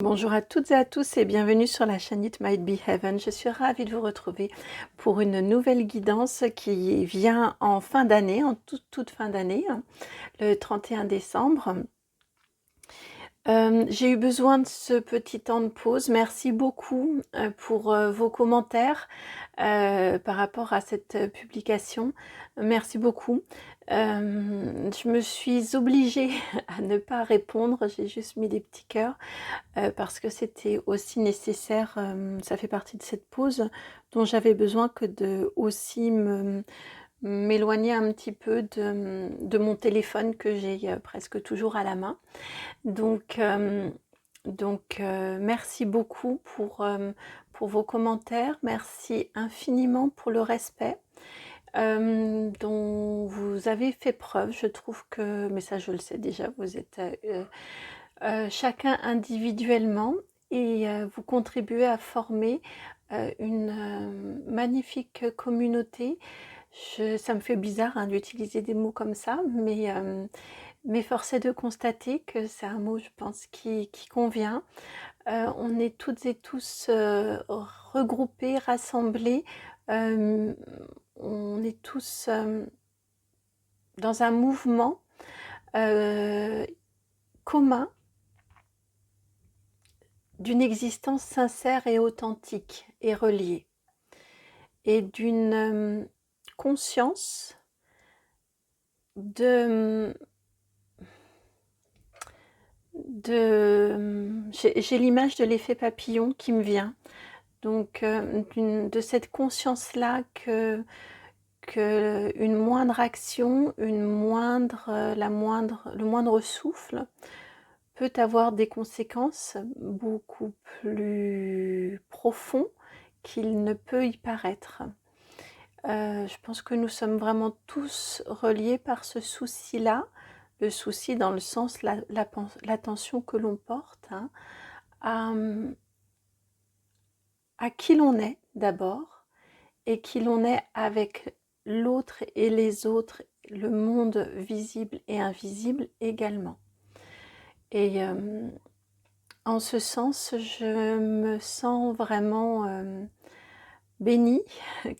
Bonjour à toutes et à tous et bienvenue sur la chaîne It Might Be Heaven. Je suis ravie de vous retrouver pour une nouvelle guidance qui vient en fin d'année, en toute fin d'année, le 31 décembre. J'ai eu besoin de ce petit temps de pause. Merci beaucoup pour vos commentaires par rapport à cette publication. Merci beaucoup. Je me suis obligée à ne pas répondre. J'ai juste mis des petits cœurs parce que c'était aussi nécessaire. Ça fait partie de cette pause dont j'avais besoin que de aussi m'éloigner un petit peu de mon téléphone que j'ai presque toujours à la main. Donc merci beaucoup pour vos commentaires. Merci infiniment pour le respect dont vous avez fait preuve. Je trouve que, mais ça je le sais déjà, vous êtes chacun individuellement et vous contribuez à former une magnifique communauté. Ça me fait bizarre hein, d'utiliser des mots comme ça, mais force est de constater que c'est un mot, je pense, qui convient. On est toutes et tous regroupés, rassemblés. On est tous dans un mouvement commun d'une existence sincère et authentique et reliée, et d'une conscience j'ai l'image de l'effet papillon qui me vient, donc de cette conscience-là que une moindre action, le moindre souffle peut avoir des conséquences beaucoup plus profondes qu'il ne peut y paraître. Je pense que nous sommes vraiment tous reliés par ce souci-là, le souci dans le sens, l'attention que l'on porte hein, à qui l'on est d'abord, et qui l'on est avec l'autre et les autres, le monde visible et invisible également. Et en ce sens, je me sens vraiment bénie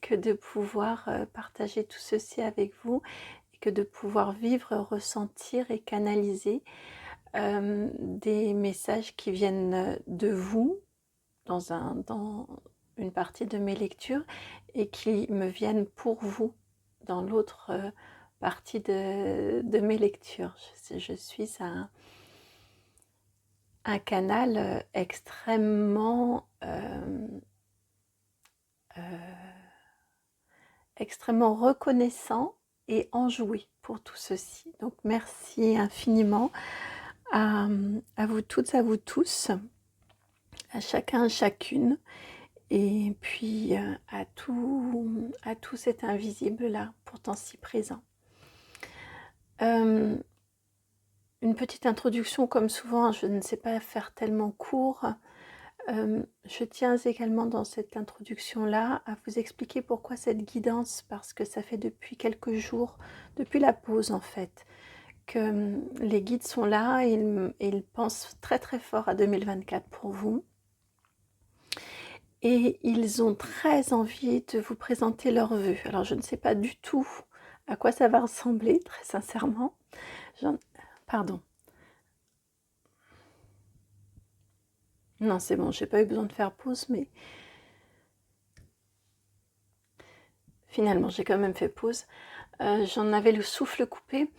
que de pouvoir partager tout ceci avec vous et que de pouvoir vivre, ressentir et canaliser des messages qui viennent de vous dans une partie de mes lectures et qui me viennent pour vous dans l'autre partie de mes lectures. Je suis un canal extrêmement reconnaissant et enjoué pour tout ceci. Donc merci infiniment à vous toutes, à vous tous, à chacun, à chacune, et puis à tout cet invisible-là, pourtant si présent. Une petite introduction, comme souvent, je ne sais pas faire tellement court. Je tiens également dans cette introduction-là à vous expliquer pourquoi cette guidance, parce que ça fait depuis quelques jours, depuis la pause en fait, que les guides sont là et ils pensent très très fort à 2024 pour vous. Et ils ont très envie de vous présenter leurs vœux. Alors je ne sais pas du tout à quoi ça va ressembler, très sincèrement. Pardon. Non, c'est bon, j'ai pas eu besoin de faire pause, mais finalement, j'ai quand même fait pause. J'en avais le souffle coupé.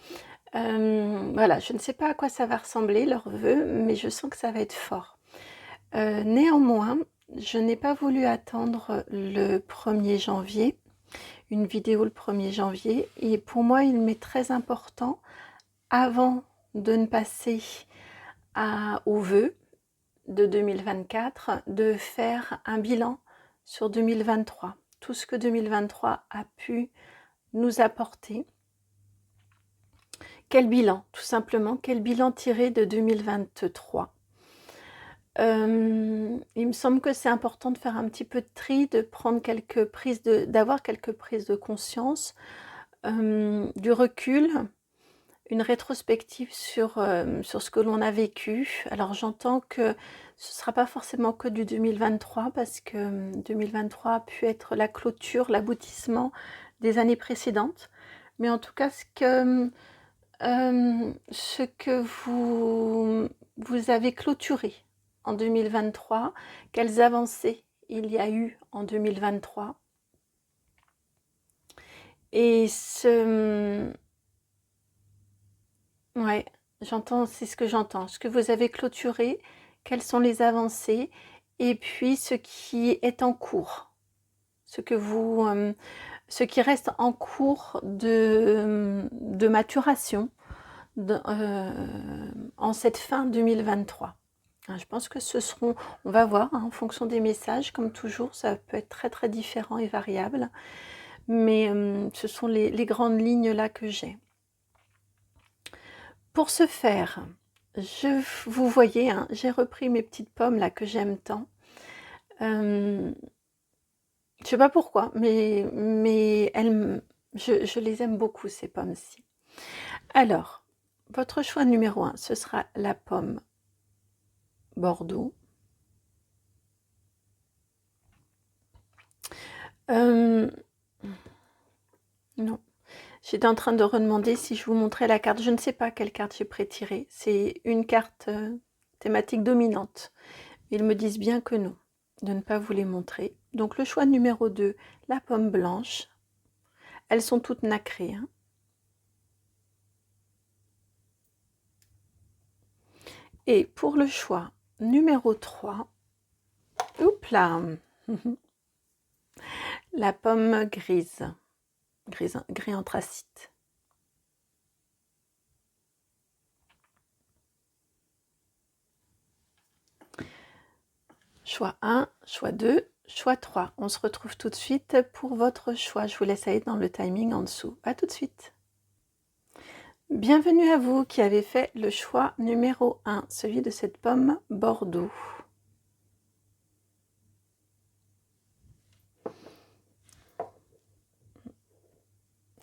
Voilà, je ne sais pas à quoi ça va ressembler, leurs vœux, mais je sens que ça va être fort. Néanmoins, je n'ai pas voulu attendre le 1er janvier, une vidéo le 1er janvier, et pour moi, il m'est très important, avant de ne passer aux vœux de 2024, de faire un bilan sur 2023, tout ce que 2023 a pu nous apporter. Quel bilan, tout simplement, quel bilan tirer de 2023? Il me semble que c'est important de faire un petit peu de tri, de prendre d'avoir quelques prises de conscience, du recul, une rétrospective sur ce que l'on a vécu. Alors j'entends que ce ne sera pas forcément que du 2023 parce que 2023 a pu être la clôture, l'aboutissement des années précédentes. Mais en tout cas, ce que vous avez clôturé en 2023, quelles avancées il y a eu en 2023. Et ouais, c'est ce que j'entends. Ce que vous avez clôturé, quelles sont les avancées, et puis ce qui est en cours, ce qui reste en cours de maturation en cette fin 2023. Je pense que on va voir, en fonction des messages, comme toujours, ça peut être très très différent et variable, mais ce sont les grandes lignes là que j'ai. Pour ce faire, vous voyez, j'ai repris mes petites pommes là que j'aime tant. Je sais pas pourquoi, mais je les aime beaucoup, ces pommes-ci. Alors, votre choix numéro 1, ce sera la pomme Bordeaux. Non. J'étais en train de redemander si je vous montrais la carte. Je ne sais pas quelle carte j'ai prétirée. C'est une carte thématique dominante. Ils me disent bien que non, de ne pas vous les montrer. Donc le choix numéro 2, la pomme blanche. Elles sont toutes nacrées. Et pour le choix numéro 3, oups là, la pomme gris anthracite. Choix 1, choix 2, choix 3. On se retrouve tout de suite pour votre choix. Je vous laisse aller dans le timing en dessous. À tout de suite. Bienvenue à vous qui avez fait le choix numéro 1, celui de cette pomme Bordeaux.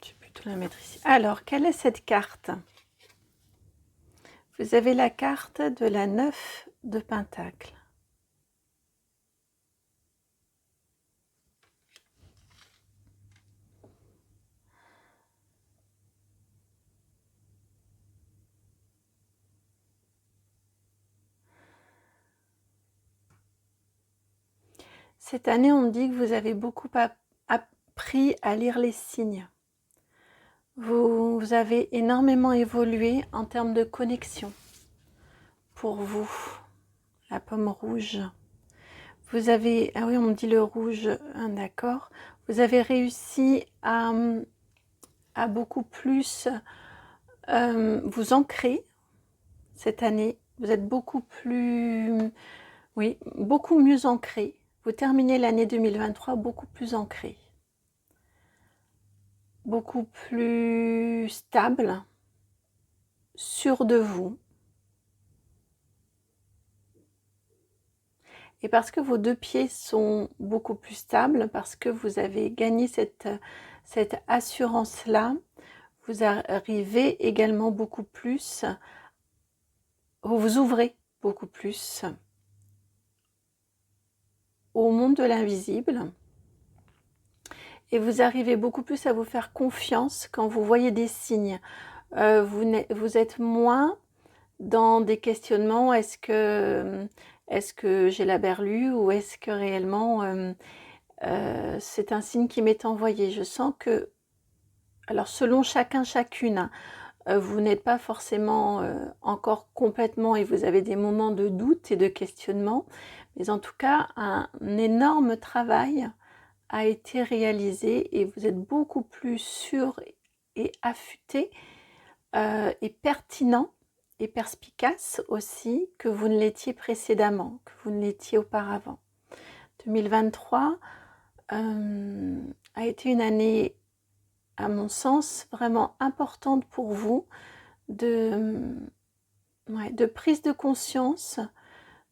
Je vais plutôt la mettre ici. Alors, quelle est cette carte? Vous avez la carte de la 9 de Pentacle. Cette année, on me dit que vous avez beaucoup appris à lire les signes. Vous avez énormément évolué en termes de connexion. Pour vous, la pomme rouge. Vous avez, ah oui, on me dit le rouge, d'accord. Vous avez réussi à beaucoup plus vous ancrer cette année. Vous êtes beaucoup plus, oui, beaucoup mieux ancré. Vous terminez l'année 2023 beaucoup plus ancré, beaucoup plus stable, sûr de vous. Et parce que vos 2 pieds sont beaucoup plus stables, parce que vous avez gagné cette assurance-là, vous arrivez également beaucoup plus, vous vous ouvrez beaucoup plus au monde de l'invisible et vous arrivez beaucoup plus à vous faire confiance quand vous voyez des signes. Vous êtes moins dans des questionnements, est-ce que j'ai la berlue ou est-ce que réellement c'est un signe qui m'est envoyé. Je sens que, alors selon chacun, chacune, vous n'êtes pas forcément encore complètement et vous avez des moments de doute et de questionnement, mais en tout cas, un énorme travail a été réalisé et vous êtes beaucoup plus sûr et affûté et pertinent et perspicace aussi que vous ne l'étiez précédemment, que vous ne l'étiez auparavant. 2023 a été une année, à mon sens, vraiment importante pour vous de prise de conscience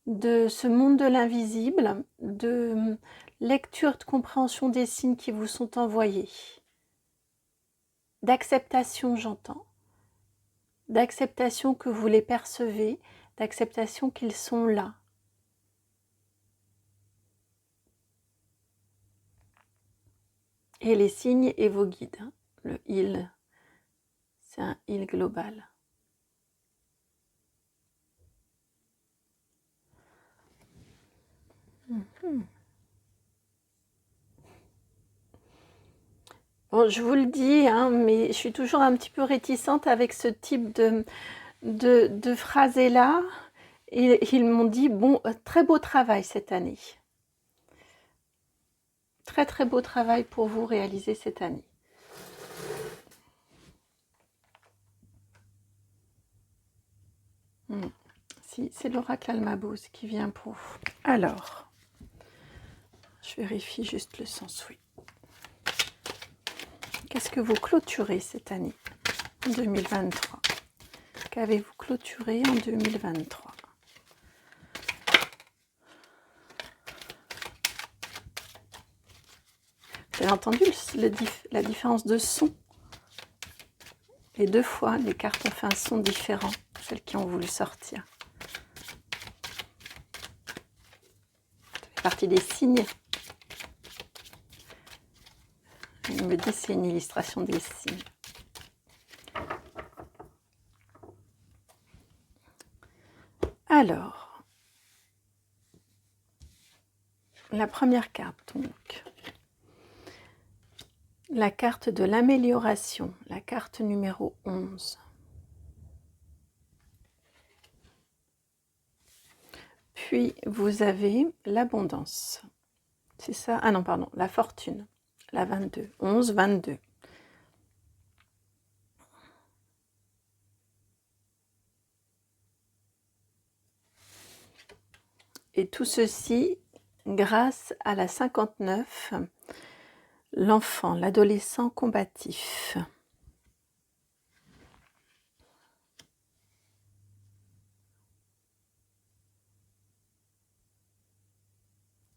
de ce monde de l'invisible, de lecture, de compréhension des signes qui vous sont envoyés, d'acceptation, j'entends, d'acceptation que vous les percevez, d'acceptation qu'ils sont là. Et les signes et vos guides. Hein. Le heal, c'est un heal global. Bon, je vous le dis, hein, mais je suis toujours un petit peu réticente avec ce type de phrasé-là. Ils m'ont dit, bon, très beau travail cette année. Très très beau travail pour vous réaliser cette année. Si, c'est l'oracle Almabose qui vient pour vous. Alors, je vérifie juste le sens, oui. Qu'est-ce que vous clôturez cette année, en 2023 ? Qu'avez-vous clôturé en 2023 ? Vous avez entendu la différence de son ? Les deux fois, les cartes ont fait un son différent, celles qui ont voulu sortir. Ça fait partie des signes. Il me dit que c'est une illustration des signes. Alors, la première carte, donc. La carte de l'amélioration, la carte numéro 11. Puis, vous avez l'abondance. C'est ça? Ah non, pardon, la fortune. La 22. 11, 22. Et tout ceci grâce à la 59, l'enfant, l'adolescent combatif.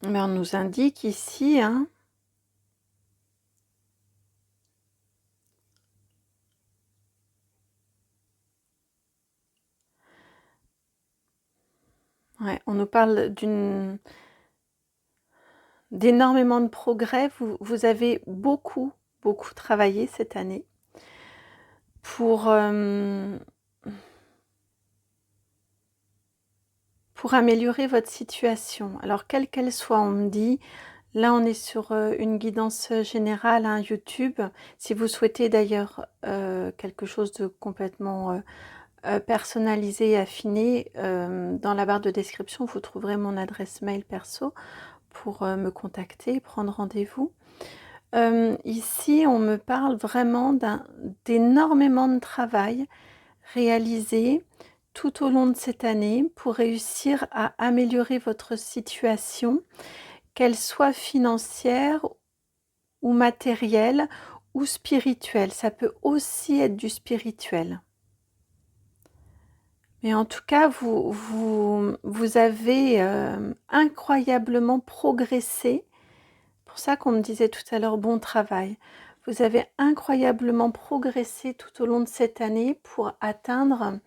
Mais on nous indique ici, hein, ouais, on nous parle d'énormément de progrès. Vous avez beaucoup travaillé cette année pour améliorer votre situation. Alors, quelle qu'elle soit, on me dit, là on est sur une guidance générale, un YouTube. Si vous souhaitez d'ailleurs quelque chose de complètement personnalisé et affiné, dans la barre de description, vous trouverez mon adresse mail perso pour me contacter, prendre rendez-vous. Ici, on me parle vraiment d'énormément de travail réalisé tout au long de cette année pour réussir à améliorer votre situation, qu'elle soit financière ou matérielle ou spirituelle. Ça peut aussi être du spirituel. Mais en tout cas, vous avez incroyablement progressé. C'est pour ça qu'on me disait tout à l'heure bon travail. Vous avez incroyablement progressé tout au long de cette année pour atteindre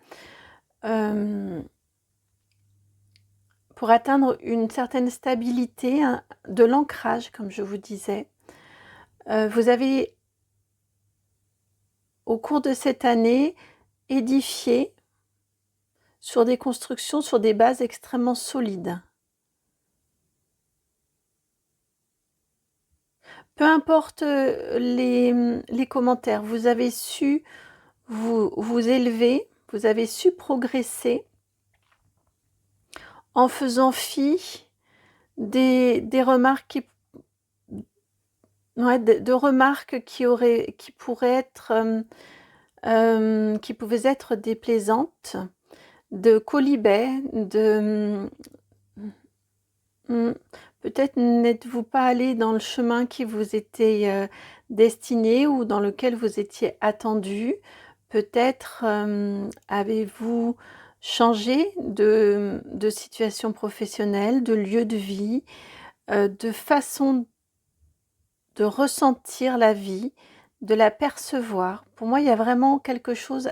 une certaine stabilité, de l'ancrage, comme je vous disais. Vous avez, au cours de cette année, édifié sur des constructions, sur des bases extrêmement solides. Peu importe les commentaires, vous avez su vous élever, vous avez su progresser en faisant fi des remarques de remarques qui pourraient être qui pouvaient être déplaisantes, de colibets, peut-être n'êtes-vous pas allé dans le chemin qui vous était destiné ou dans lequel vous étiez attendu. Peut-être avez-vous changé de situation professionnelle, de lieu de vie, de façon de ressentir la vie, de la percevoir. Pour moi, il y a vraiment quelque chose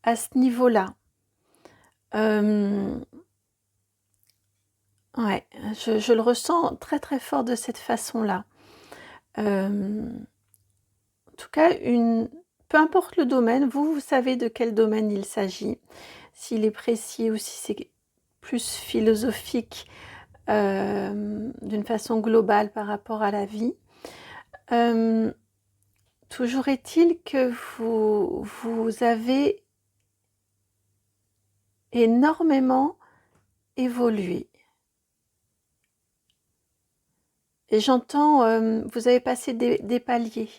à à ce niveau-là. Ouais, je le ressens très très fort de cette façon-là. En tout cas, peu importe le domaine, vous savez de quel domaine il s'agit, s'il est précis ou si c'est plus philosophique, d'une façon globale par rapport à la vie. Toujours est-il que vous avez énormément évolué. Et j'entends, vous avez passé des paliers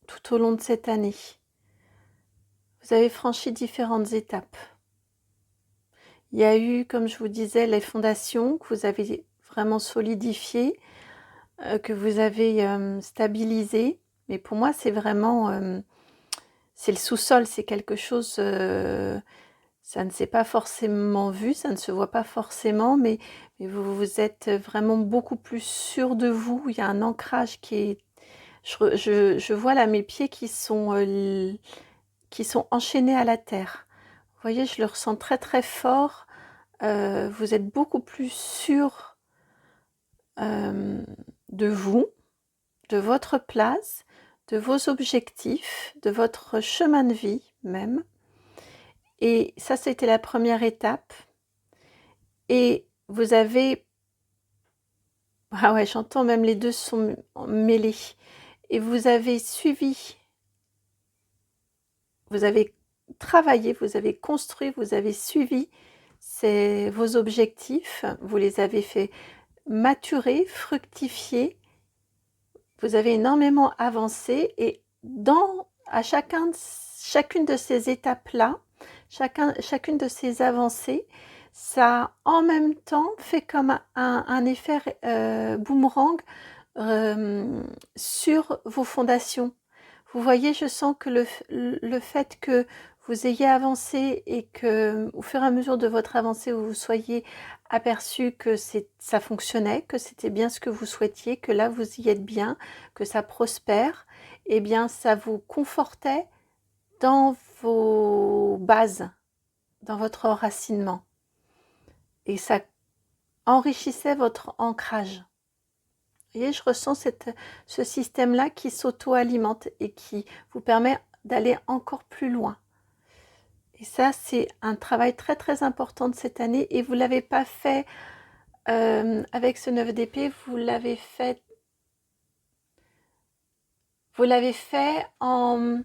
tout au long de cette année. Vous avez franchi différentes étapes. Il y a eu, comme je vous disais, les fondations que vous avez vraiment solidifiées, que vous avez stabilisées. Mais pour moi, c'est vraiment, c'est le sous-sol, c'est quelque chose, ça ne s'est pas forcément vu, ça ne se voit pas forcément, mais vous êtes vraiment beaucoup plus sûr de vous. Il y a un ancrage qui est... Je vois là mes pieds qui sont enchaînés à la terre. Vous voyez, je le ressens très très fort. Vous êtes beaucoup plus sûr de vous, de votre place, de vos objectifs, de votre chemin de vie même. Et ça, c'était la première étape. Et vous avez... Ah ouais, j'entends même les deux sont mêlés. Et vous avez suivi, vous avez travaillé, vous avez construit, vous avez suivi vos objectifs, vous les avez fait maturer, fructifier, vous avez énormément avancé et à chacune de ces étapes-là, chacune de ces avancées, ça a en même temps fait comme un effet boomerang sur vos fondations. Vous voyez, je sens que le fait que vous ayez avancé et que, au fur et à mesure de votre avancée, vous vous soyez aperçu que ça fonctionnait, que c'était bien ce que vous souhaitiez, que là vous y êtes bien, que ça prospère, eh bien ça vous confortait dans vos bases, dans votre enracinement. Et ça enrichissait votre ancrage. Vous voyez, je ressens ce système-là qui s'auto-alimente et qui vous permet d'aller encore plus loin. Et ça, c'est un travail très très important de cette année et vous ne l'avez pas fait avec ce 9 d'épée, vous l'avez fait en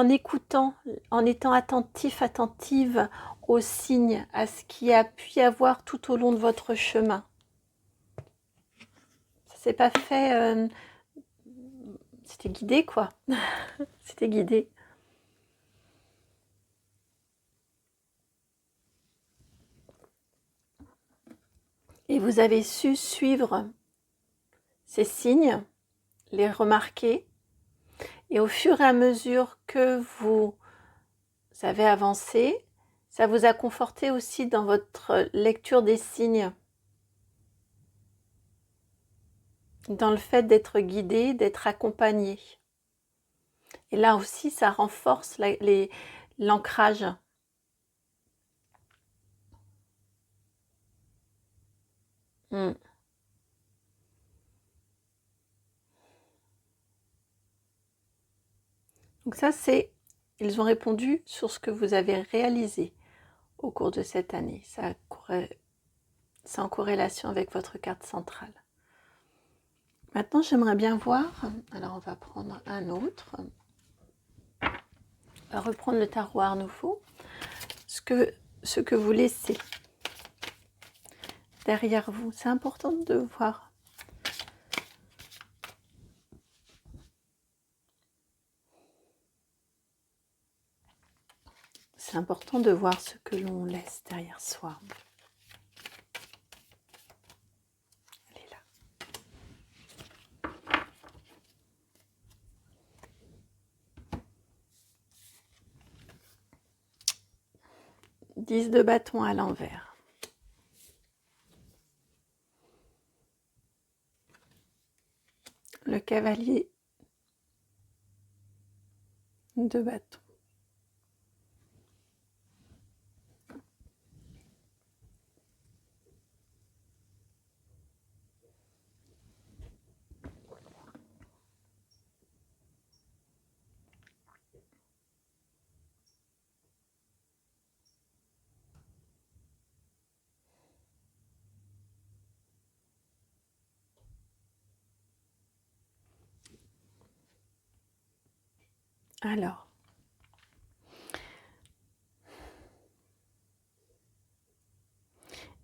écoutant, en étant attentive aux signes, à ce qui a pu y avoir tout au long de votre chemin. Ça s'est pas fait... c'était guidé, quoi. C'était guidé. Et vous avez su suivre ces signes, les remarquer, et au fur et à mesure que vous avez avancé, ça vous a conforté aussi dans votre lecture des signes, dans le fait d'être guidé, d'être accompagné. Et là aussi, ça renforce l'ancrage. Donc ça, ils ont répondu sur ce que vous avez réalisé au cours de cette année. C'est en corrélation avec votre carte centrale. Maintenant, j'aimerais bien voir, alors on va prendre un autre, on va reprendre le tarot à nouveau, ce que vous laissez derrière vous. C'est important de voir. C'est important de voir ce que l'on laisse derrière soi. Elle est là. 10 de bâton à l'envers. Le cavalier de bâton. Alors,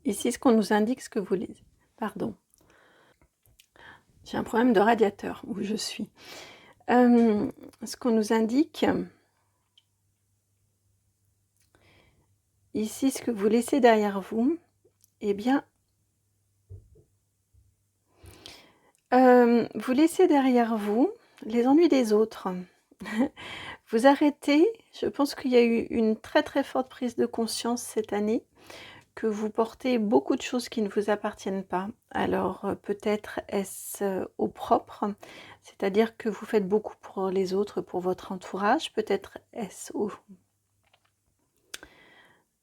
ici, ce qu'on nous indique, ce que vous lisez. Pardon. J'ai un problème de radiateur où je suis. Ce qu'on nous indique, ici, ce que vous laissez derrière vous, eh bien, vous laissez derrière vous les ennuis des autres. Vous arrêtez, je pense qu'il y a eu une très très forte prise de conscience cette année, que vous portez beaucoup de choses qui ne vous appartiennent pas. Alors peut-être est-ce au propre, c'est-à-dire que vous faites beaucoup pour les autres, pour votre entourage, peut-être est-ce au...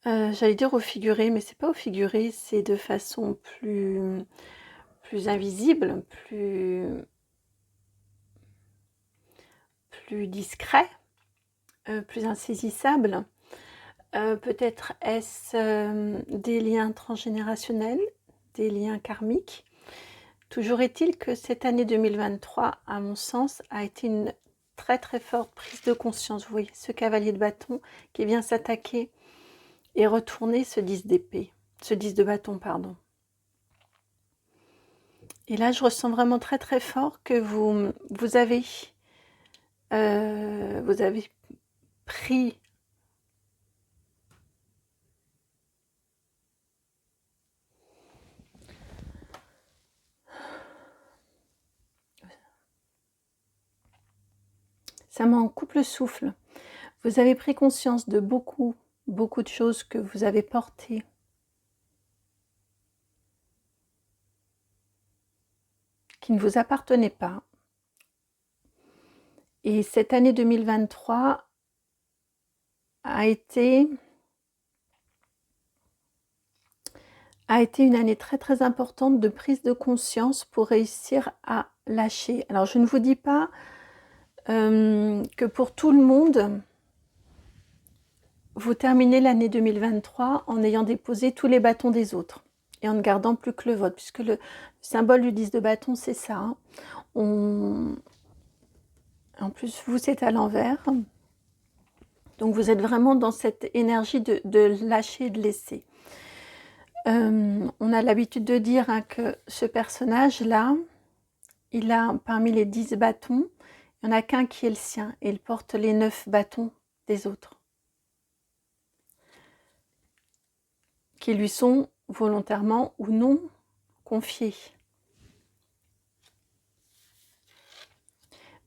j'allais dire au figuré, mais c'est pas au figuré, c'est de façon plus invisible, plus discret, plus insaisissable. Peut-être est-ce des liens transgénérationnels, des liens karmiques. Toujours est-il que cette année 2023, à mon sens, a été une très très forte prise de conscience. Vous voyez, ce cavalier de bâton qui vient s'attaquer et retourner ce 10 d'épée, ce 10 de bâton, pardon. Et là, je ressens vraiment très très fort que vous avez pris ça m'en coupe le souffle. Vous avez pris conscience de beaucoup de choses que vous avez portées, qui ne vous appartenaient pas. Et cette année 2023 a été une année très très importante de prise de conscience pour réussir à lâcher. Alors je ne vous dis pas que pour tout le monde, vous terminez l'année 2023 en ayant déposé tous les bâtons des autres et en ne gardant plus que le vôtre, puisque le symbole du 10 de bâton, c'est ça. Hein. En plus, vous, c'est à l'envers. Donc, vous êtes vraiment dans cette énergie de lâcher, de laisser. On a l'habitude de dire hein, que ce personnage-là, il a parmi les 10 bâtons, il n'y en a qu'un qui est le sien et il porte les 9 bâtons des autres qui lui sont volontairement ou non confiés.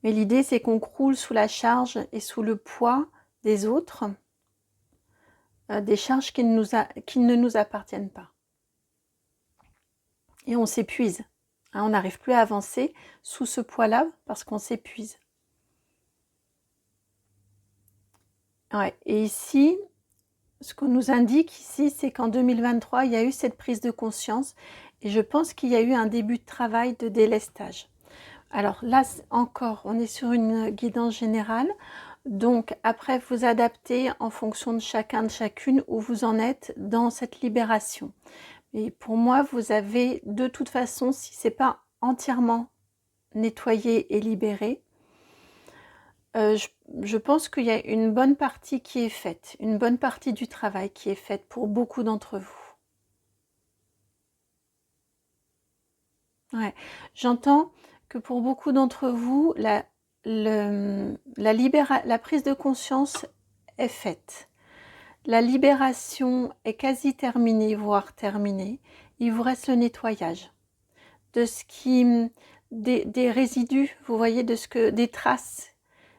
Mais l'idée, c'est qu'on croule sous la charge et sous le poids des autres, des charges qui ne nous appartiennent pas. Et on s'épuise. Hein, on n'arrive plus à avancer sous ce poids-là parce qu'on s'épuise. Ouais. Et ici, ce qu'on nous indique ici, c'est qu'en 2023, il y a eu cette prise de conscience et je pense qu'il y a eu un début de travail de délestage. Alors là, encore, on est sur une guidance générale. Donc après, vous adaptez en fonction de chacun, de chacune, où vous en êtes dans cette libération. Et pour moi, vous avez de toute façon, si ce n'est pas entièrement nettoyé et libéré, je pense qu'il y a une bonne partie qui est faite, une bonne partie du travail qui est faite pour beaucoup d'entre vous. Ouais. J'entends que pour beaucoup d'entre vous, la prise de conscience est faite. La libération est quasi terminée, voire terminée. Il vous reste le nettoyage de ce qui, des résidus, vous voyez, des traces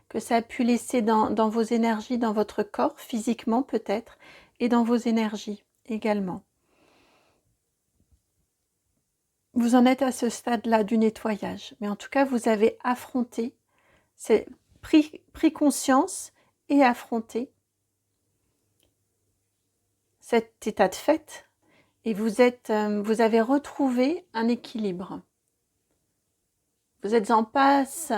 que ça a pu laisser dans vos énergies, dans votre corps, physiquement peut-être, et dans vos énergies également. Vous en êtes à ce stade-là du nettoyage, mais en tout cas, vous avez affronté, pris conscience et affronté cet état de fait, et vous avez retrouvé un équilibre. Vous êtes en passe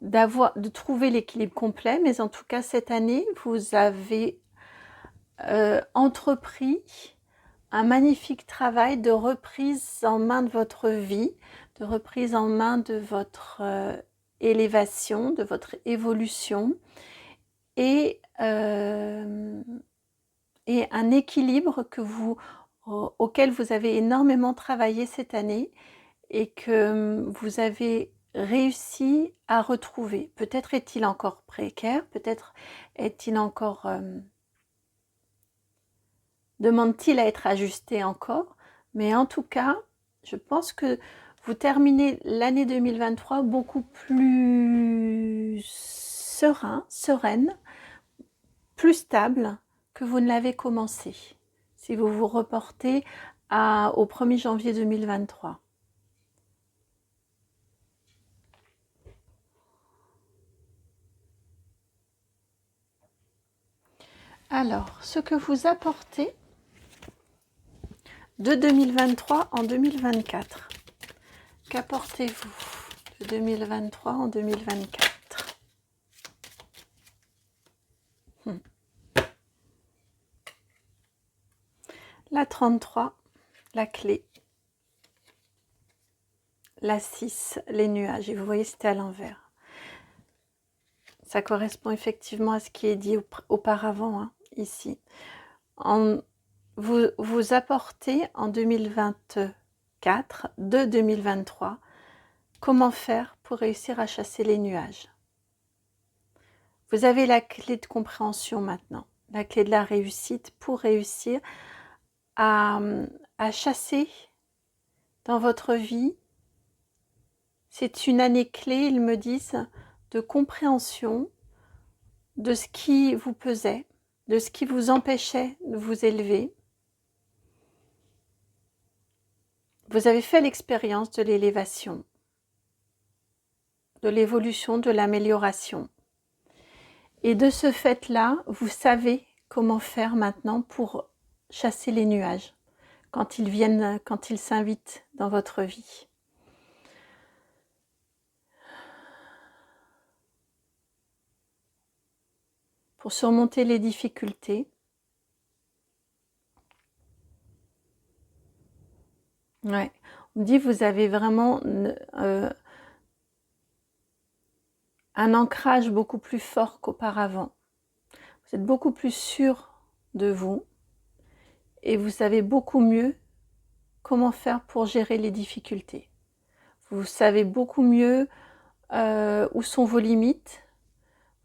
de trouver l'équilibre complet, mais en tout cas, cette année, vous avez entrepris un magnifique travail de reprise en main de votre vie, de reprise en main de votre élévation, de votre évolution. et un équilibre auquel vous avez énormément travaillé cette année et que vous avez réussi à retrouver. Peut-être est-il encore précaire, peut-être est-il encore... demande-t-il à être ajusté encore, mais en tout cas, je pense que vous terminez l'année 2023 beaucoup plus sereine, plus stable que vous ne l'avez commencé, si vous vous reportez au 1er janvier 2023. Alors, ce que vous apportez de 2023 en 2024. Qu'apportez-vous de 2023 en 2024 ? La 33, la clé. La 6, les nuages. Et vous voyez, c'était à l'envers. Ça correspond effectivement à ce qui est dit auparavant, hein, ici. Vous apportez en 2024, de 2023, comment faire pour réussir à chasser les nuages. Vous avez la clé de compréhension maintenant, la clé de la réussite pour réussir à chasser dans votre vie. C'est une année clé, ils me disent, de compréhension de ce qui vous pesait, de ce qui vous empêchait de vous élever. Vous avez fait l'expérience de l'élévation, de l'évolution, de l'amélioration. Et de ce fait-là, vous savez comment faire maintenant pour chasser les nuages quand ils viennent, quand ils s'invitent dans votre vie. Pour surmonter les difficultés. Ouais. On me dit vous avez vraiment un ancrage beaucoup plus fort qu'auparavant. Vous êtes beaucoup plus sûr de vous et vous savez beaucoup mieux comment faire pour gérer les difficultés. Vous savez beaucoup mieux où sont vos limites.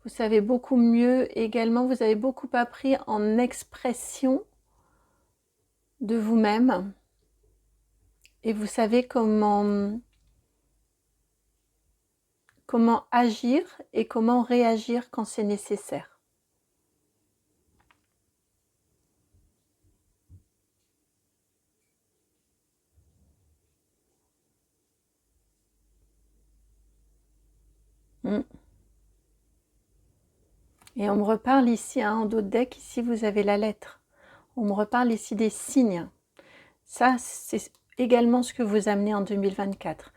Vous savez beaucoup mieux également, vous avez beaucoup appris en expression de vous-même et vous savez comment agir et comment réagir quand c'est nécessaire. Et on me reparle ici, hein, en dos de deck, ici vous avez la lettre. On me reparle ici des signes. Ça, c'est également ce que vous amenez en 2024.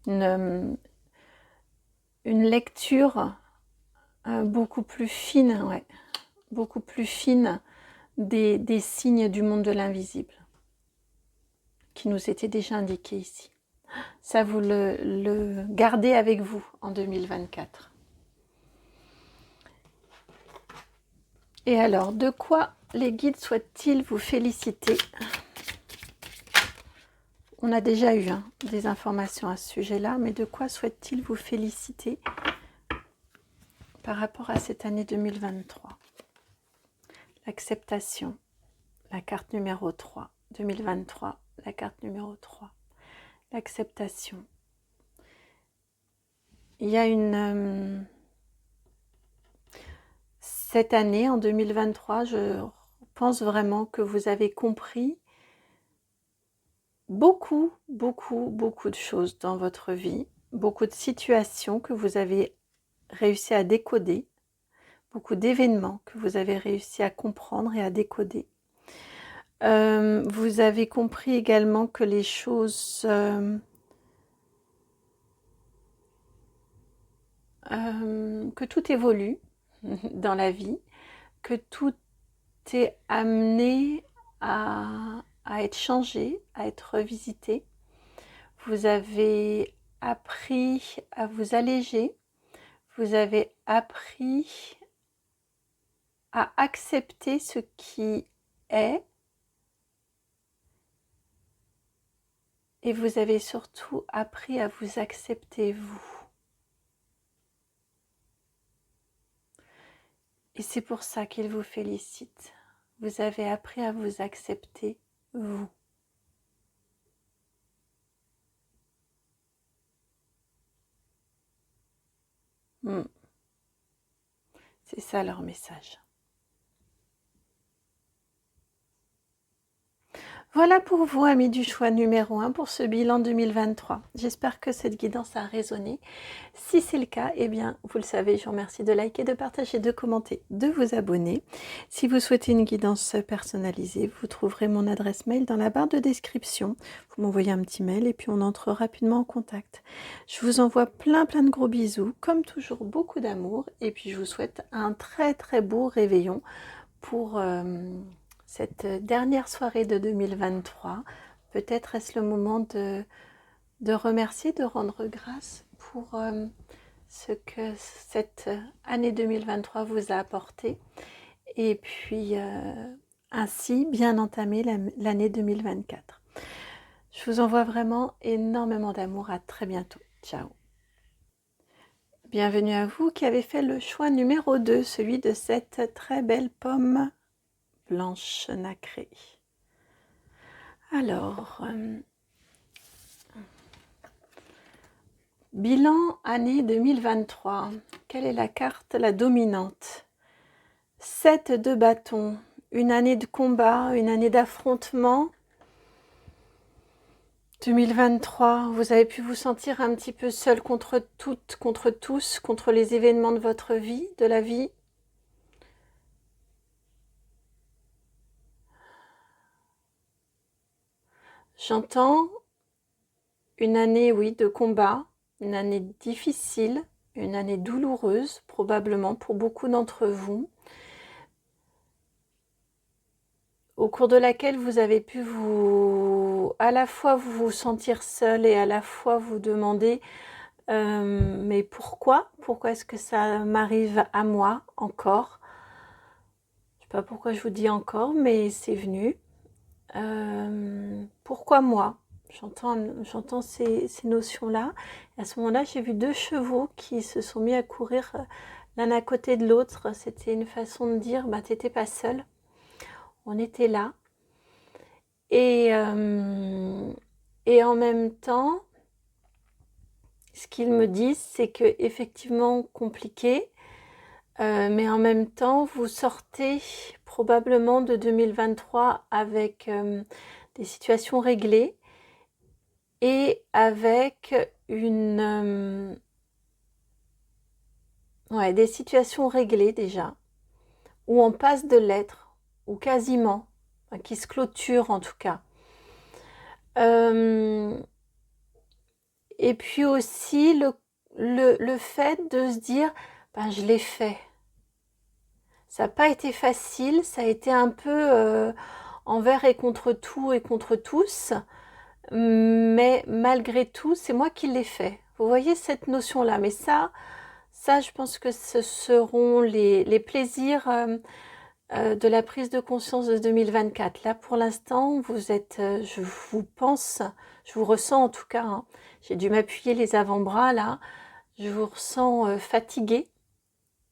Une lecture beaucoup plus fine, ouais, beaucoup plus fine des signes du monde de l'invisible qui nous étaient déjà indiqués ici. Ça, vous le gardez avec vous en 2024. Et alors, de quoi les guides souhaitent-ils vous féliciter ? On a déjà eu des informations à ce sujet-là, mais de quoi souhaitent-ils vous féliciter par rapport à cette année 2023 ? L'acceptation, la carte numéro 3, 2023, la carte numéro 3, l'acceptation. Il y a cette année, en 2023, je pense vraiment que vous avez compris beaucoup de choses dans votre vie, beaucoup de situations que vous avez réussi à décoder, beaucoup d'événements que vous avez réussi à comprendre et à décoder. Vous avez compris également que les choses que tout évolue dans la vie, que tout est amené à être changé, à être revisité. Vous avez appris à vous alléger, vous avez appris à accepter ce qui est, et vous avez surtout appris à vous accepter vous. Et c'est pour ça qu'il vous félicite. Vous avez appris à vous accepter vous. C'est ça leur message. Voilà pour vous, amis du choix numéro 1 pour ce bilan 2023. J'espère que cette guidance a résonné. Si c'est le cas, eh bien, vous le savez, je vous remercie de liker, de partager, de commenter, de vous abonner. Si vous souhaitez une guidance personnalisée, vous trouverez mon adresse mail dans la barre de description. Vous m'envoyez un petit mail et puis on entre rapidement en contact. Je vous envoie plein de gros bisous, comme toujours beaucoup d'amour, et puis je vous souhaite un très beau réveillon pour cette dernière soirée de 2023. Peut-être est-ce le moment de remercier, de rendre grâce pour ce que cette année 2023 vous a apporté, et puis ainsi bien entamer l'année 2024. Je vous envoie vraiment énormément d'amour, à très bientôt. Ciao. Bienvenue à vous qui avez fait le choix numéro 2, celui de cette très belle pomme blanche nacrée. Alors, bilan année 2023. Quelle est la carte, la dominante? 7 de bâton, une année de combat, une année d'affrontement. 2023, vous avez pu vous sentir un petit peu seul contre toutes, contre tous, contre les événements de votre vie, de la vie. J'entends une année, oui, de combat, une année difficile, une année douloureuse, probablement pour beaucoup d'entre vous, au cours de laquelle vous avez pu à la fois vous sentir seul et à la fois vous demander mais pourquoi est-ce que ça m'arrive à moi encore? Je sais pas pourquoi je vous dis encore, mais c'est venu. Pourquoi moi? J'entends ces notions-là. À ce moment-là, j'ai vu 2 chevaux qui se sont mis à courir l'un à côté de l'autre. C'était une façon de dire, bah, t'étais pas seul. On était là. Et en même temps, ce qu'ils me disent, c'est que effectivement compliqué, mais en même temps, vous sortez probablement de 2023 avec des situations réglées et avec des situations réglées déjà, ou on passe de l'être, ou quasiment, qui se clôturent en tout cas. Et puis aussi le fait de se dire, ben, je l'ai fait. Ça n'a pas été facile, ça a été un peu envers et contre tout et contre tous, mais malgré tout, c'est moi qui l'ai fait. Vous voyez cette notion-là, mais ça, je pense que ce seront les plaisirs de la prise de conscience de 2024. Là, pour l'instant, vous êtes, je vous pense, je vous ressens en tout cas, hein, j'ai dû m'appuyer les avant-bras là, je vous ressens fatigué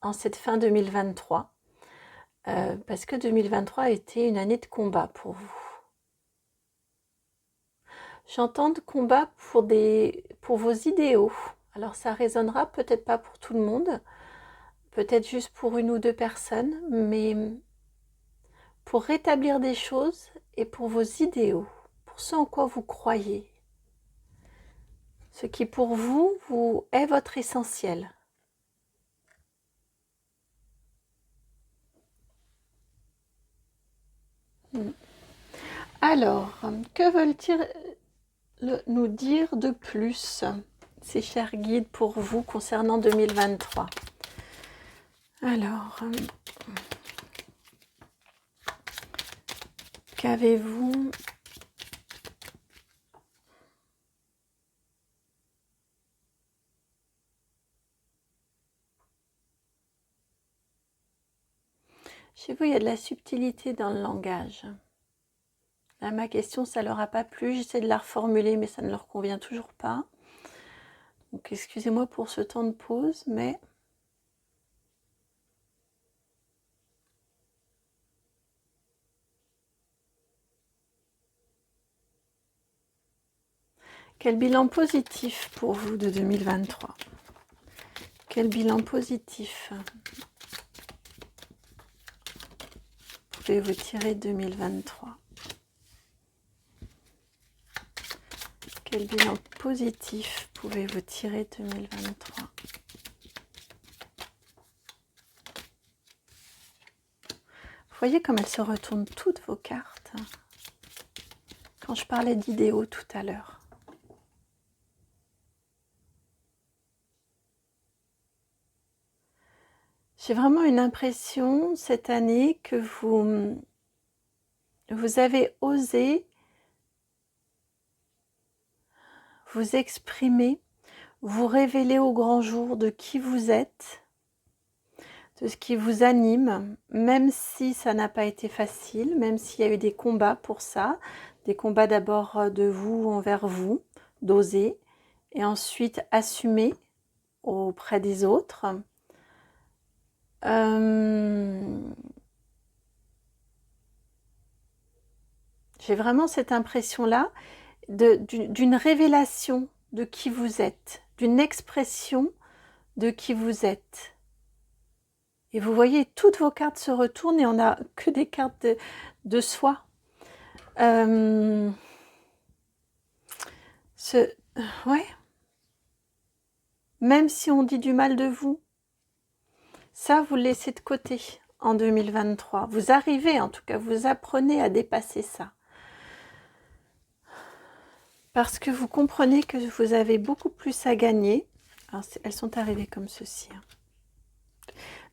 en cette fin 2023, parce que 2023 a été une année de combat pour vous. J'entends de combat pour vos idéaux. Alors ça résonnera peut-être pas pour tout le monde, peut-être juste pour 1 ou 2 personnes, mais pour rétablir des choses et pour vos idéaux, pour ce en quoi vous croyez, ce qui pour vous est votre essentiel. Alors, que veulent-ils nous dire de plus, ces chers guides, pour vous concernant 2023? Alors, qu'avez-vous Chez vous, il y a de la subtilité dans le langage. Là, ma question, ça ne leur a pas plu. J'essaie de la reformuler, mais ça ne leur convient toujours pas. Donc, excusez-moi pour ce temps de pause, mais... Quel bilan positif pour vous de 2023? Quel bilan positif pouvez-vous tirer de 2023? Quel bilan positif pouvez-vous tirer de 2023? Vous voyez comme elles se retournent toutes vos cartes quand je parlais d'idéaux tout à l'heure. J'ai vraiment une impression cette année que vous avez osé vous exprimer, vous révéler au grand jour de qui vous êtes, de ce qui vous anime, même si ça n'a pas été facile, même s'il y a eu des combats pour ça, des combats d'abord de vous envers vous, d'oser, et ensuite assumer auprès des autres. J'ai vraiment cette impression-là d'une révélation de qui vous êtes, d'une expression de qui vous êtes. Et vous voyez, toutes vos cartes se retournent et on n'a que des cartes de soi. Ouais. Même si on dit du mal de vous, ça, vous le laissez de côté en 2023. Vous arrivez, en tout cas, vous apprenez à dépasser ça. Parce que vous comprenez que vous avez beaucoup plus à gagner. Alors, elles sont arrivées comme ceci.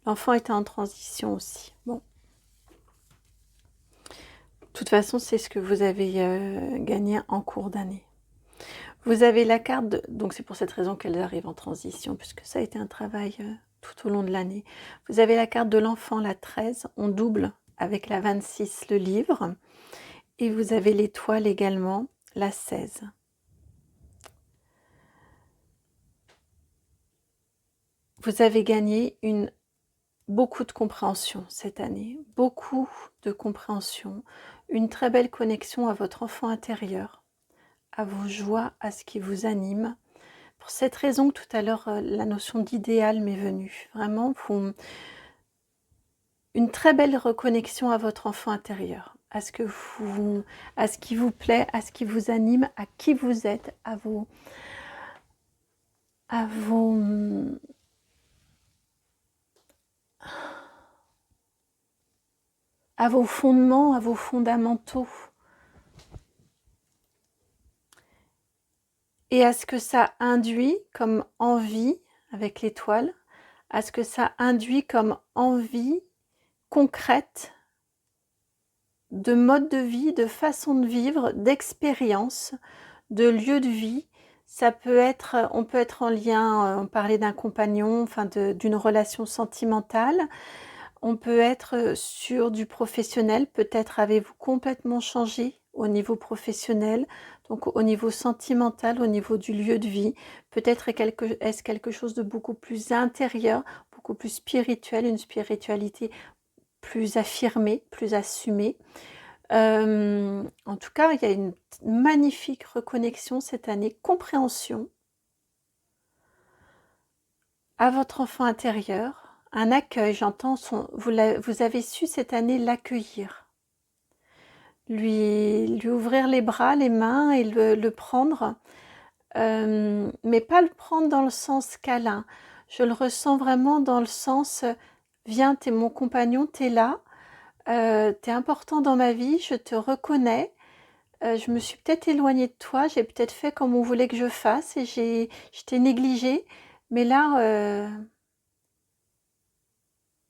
L'enfant était en transition aussi. Bon. De toute façon, c'est ce que vous avez gagné en cours d'année. Vous avez la carte, donc c'est pour cette raison qu'elles arrivent en transition, puisque ça a été un travail tout au long de l'année. Vous avez la carte de l'enfant, la 13, on double avec la 26, le livre. Et vous avez l'étoile également, la 16. Vous avez gagné beaucoup de compréhension cette année, beaucoup de compréhension, une très belle connexion à votre enfant intérieur, à vos joies, à ce qui vous anime. Pour cette raison que tout à l'heure, la notion d'idéal m'est venue. Vraiment, une très belle reconnexion à votre enfant intérieur, à ce qui vous plaît, à ce qui vous anime, à qui vous êtes, à vos fondements, à vos fondamentaux. Et à ce que ça induit comme envie, avec l'étoile, à ce que ça induit comme envie concrète de mode de vie, de façon de vivre, d'expérience, de lieu de vie. Ça peut être, on peut être en lien, on parlait d'un compagnon, enfin d'une relation sentimentale. On peut être sur du professionnel, peut-être avez-vous complètement changé au niveau professionnel, donc au niveau sentimental, au niveau du lieu de vie. Peut-être est-ce quelque chose de beaucoup plus intérieur, beaucoup plus spirituel, une spiritualité plus affirmée, plus assumée. En tout cas, il y a une magnifique reconnexion cette année, compréhension à votre enfant intérieur, un accueil, j'entends, vous avez su cette année l'accueillir, lui ouvrir les bras, les mains et le prendre, mais pas le prendre dans le sens câlin. Je le ressens vraiment dans le sens, viens, t'es mon compagnon, t'es là, t'es important dans ma vie, je te reconnais. Je me suis peut-être éloignée de toi, j'ai peut-être fait comme on voulait que je fasse et je t'ai négligée, mais là,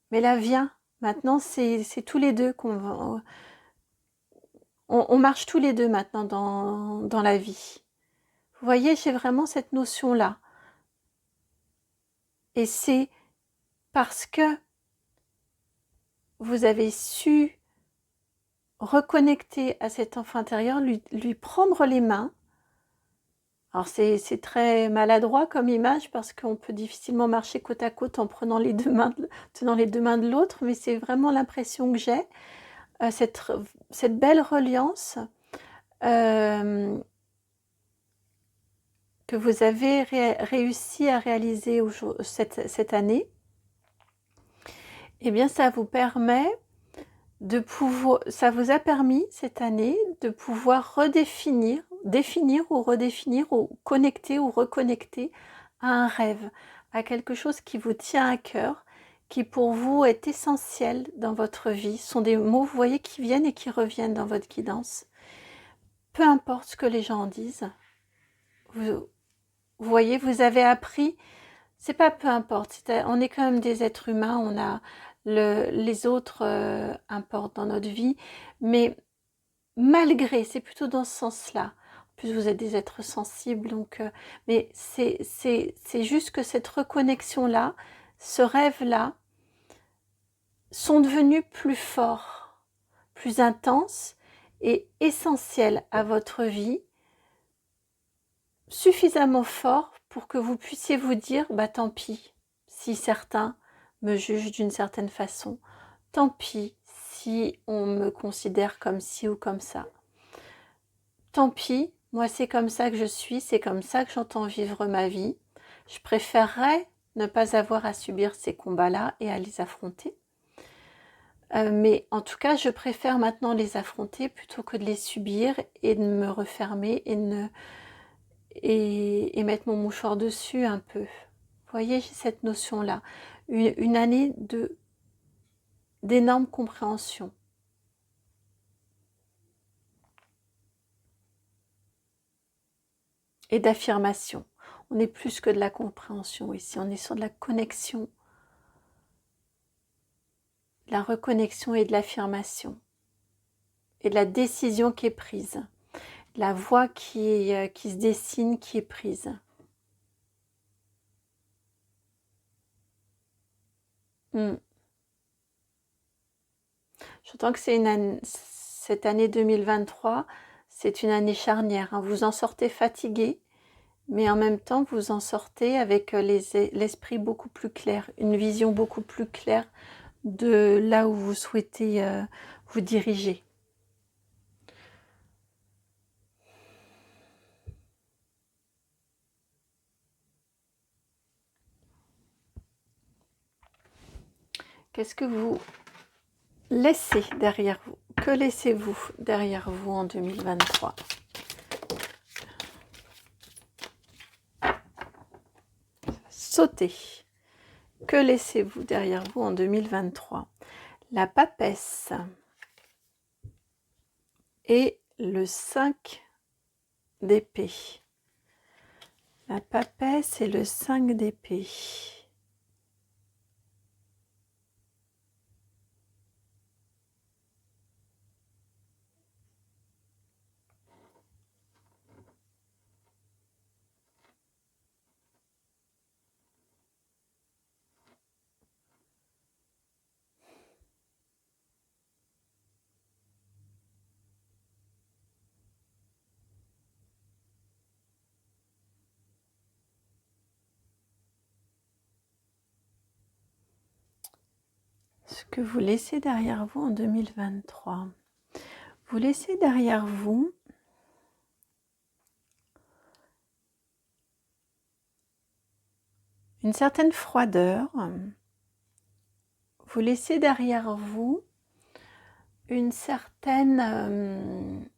viens. Maintenant, c'est tous les deux qu'on va... On marche tous les deux maintenant dans la vie. Vous voyez, j'ai vraiment cette notion-là. Et c'est parce que vous avez su reconnecter à cet enfant intérieur, lui prendre les mains. Alors c'est très maladroit comme image parce qu'on peut difficilement marcher côte à côte en prenant tenant les deux mains de l'autre, mais c'est vraiment l'impression que j'ai, cette belle reliance que vous avez réussi à réaliser cette année. Eh bien, ça vous a permis cette année de pouvoir définir ou redéfinir ou connecter ou reconnecter à un rêve, à quelque chose qui vous tient à cœur, qui pour vous est essentiel dans votre vie. Ce sont des mots, vous voyez, qui viennent et qui reviennent dans votre guidance. Peu importe ce que les gens en disent, vous voyez, vous avez appris, c'est pas peu importe, on est quand même des êtres humains, on a les autres importent dans notre vie, mais malgré, c'est plutôt dans ce sens-là. En plus, vous êtes des êtres sensibles, donc, mais c'est juste que cette reconnexion-là, ce rêve-là, sont devenus plus forts, plus intenses et essentiels à votre vie, suffisamment forts pour que vous puissiez vous dire, bah tant pis, si certains me jugent d'une certaine façon, tant pis si on me considère comme ci ou comme ça. Tant pis, moi c'est comme ça que je suis, c'est comme ça que j'entends vivre ma vie. Je préférerais ne pas avoir à subir ces combats-là et à les affronter. Mais en tout cas, je préfère maintenant les affronter plutôt que de les subir et de me refermer et mettre mon mouchoir dessus un peu. Vous voyez, j'ai cette notion-là. Une année d'énorme compréhension. Et d'affirmation. On est plus que de la compréhension ici, on est sur de la connexion, de la reconnexion et de l'affirmation. Et de la décision qui est prise. La voie qui se dessine, qui est prise. J'entends que cette année 2023, c'est une année charnière. Hein. Vous en sortez fatigué, mais en même temps, vous en sortez avec l'esprit beaucoup plus clair, une vision beaucoup plus claire de là où vous souhaitez vous diriger. Qu'est-ce que vous laissez derrière vous? Que laissez-vous derrière vous en 2023? Sautez. Que laissez-vous derrière vous en 2023? La papesse et le 5 d'épée. La papesse et le 5 d'épée. Ce que vous laissez derrière vous en 2023. Vous laissez derrière vous une certaine froideur. Vous laissez derrière vous une certaine...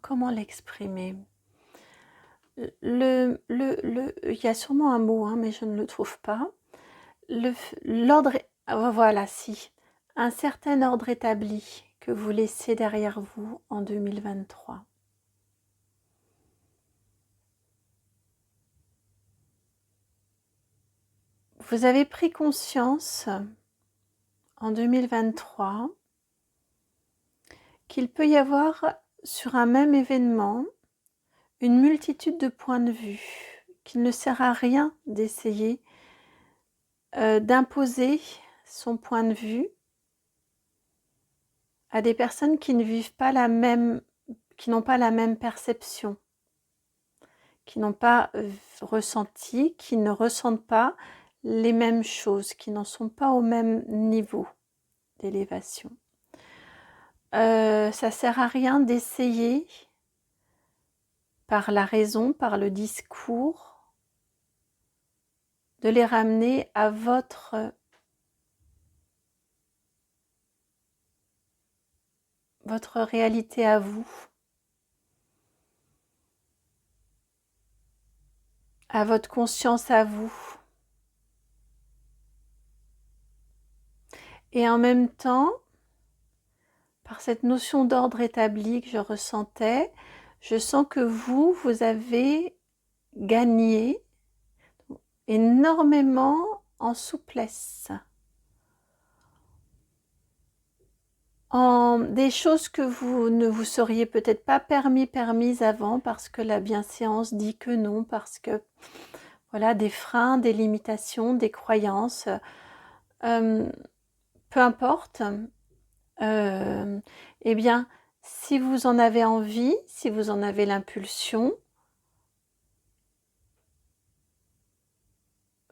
comment l'exprimer? Il y a sûrement un mot, hein, mais je ne le trouve pas. L'ordre, voilà, si. Un certain ordre établi que vous laissez derrière vous en 2023. Vous avez pris conscience en 2023 qu'il peut y avoir sur un même événement une multitude de points de vue, qu'il ne sert à rien d'essayer d'imposer son point de vue à des personnes qui ne vivent pas la même, qui n'ont pas la même perception, qui n'ont pas ressenti, qui ne ressentent pas les mêmes choses, qui n'en sont pas au même niveau d'élévation. Ça sert à rien d'essayer par la raison, par le discours, de les ramener à votre réalité à vous, à votre conscience à vous. Et en même temps, par cette notion d'ordre établi que je ressentais, je sens que vous avez gagné énormément en souplesse, en des choses que vous ne vous seriez peut-être pas permises avant parce que la bienséance dit que non, parce que voilà, des freins, des limitations, des croyances, peu importe, eh bien, si vous en avez envie, si vous en avez l'impulsion,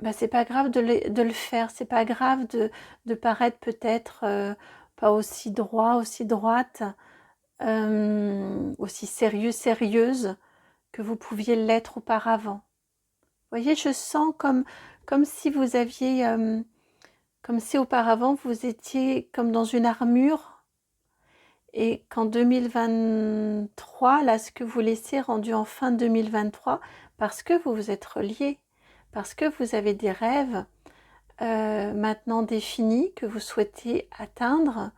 bah, c'est pas grave de le faire, c'est pas grave de paraître peut-être pas aussi droit, aussi droite, aussi sérieux, sérieuse que vous pouviez l'être auparavant. Vous voyez, je sens comme si vous aviez, comme si auparavant vous étiez comme dans une armure et qu'en 2023, là, ce que vous laissez rendu en fin 2023, parce que vous vous êtes reliés, parce que vous avez des rêves maintenant définis que vous souhaitez atteindre,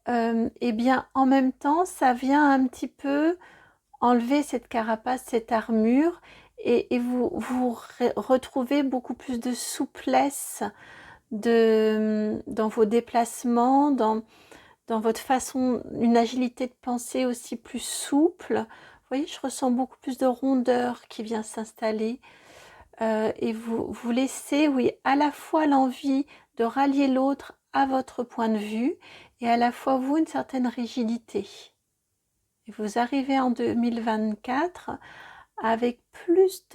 et bien en même temps, ça vient un petit peu enlever cette carapace, cette armure, et vous retrouvez beaucoup plus de souplesse dans vos déplacements, dans votre façon, une agilité de pensée aussi plus souple. Vous voyez, je ressens beaucoup plus de rondeur qui vient s'installer. Et vous laissez, oui, à la fois l'envie de rallier l'autre à votre point de vue et à la fois vous une certaine rigidité. Et vous arrivez en 2024 avec plus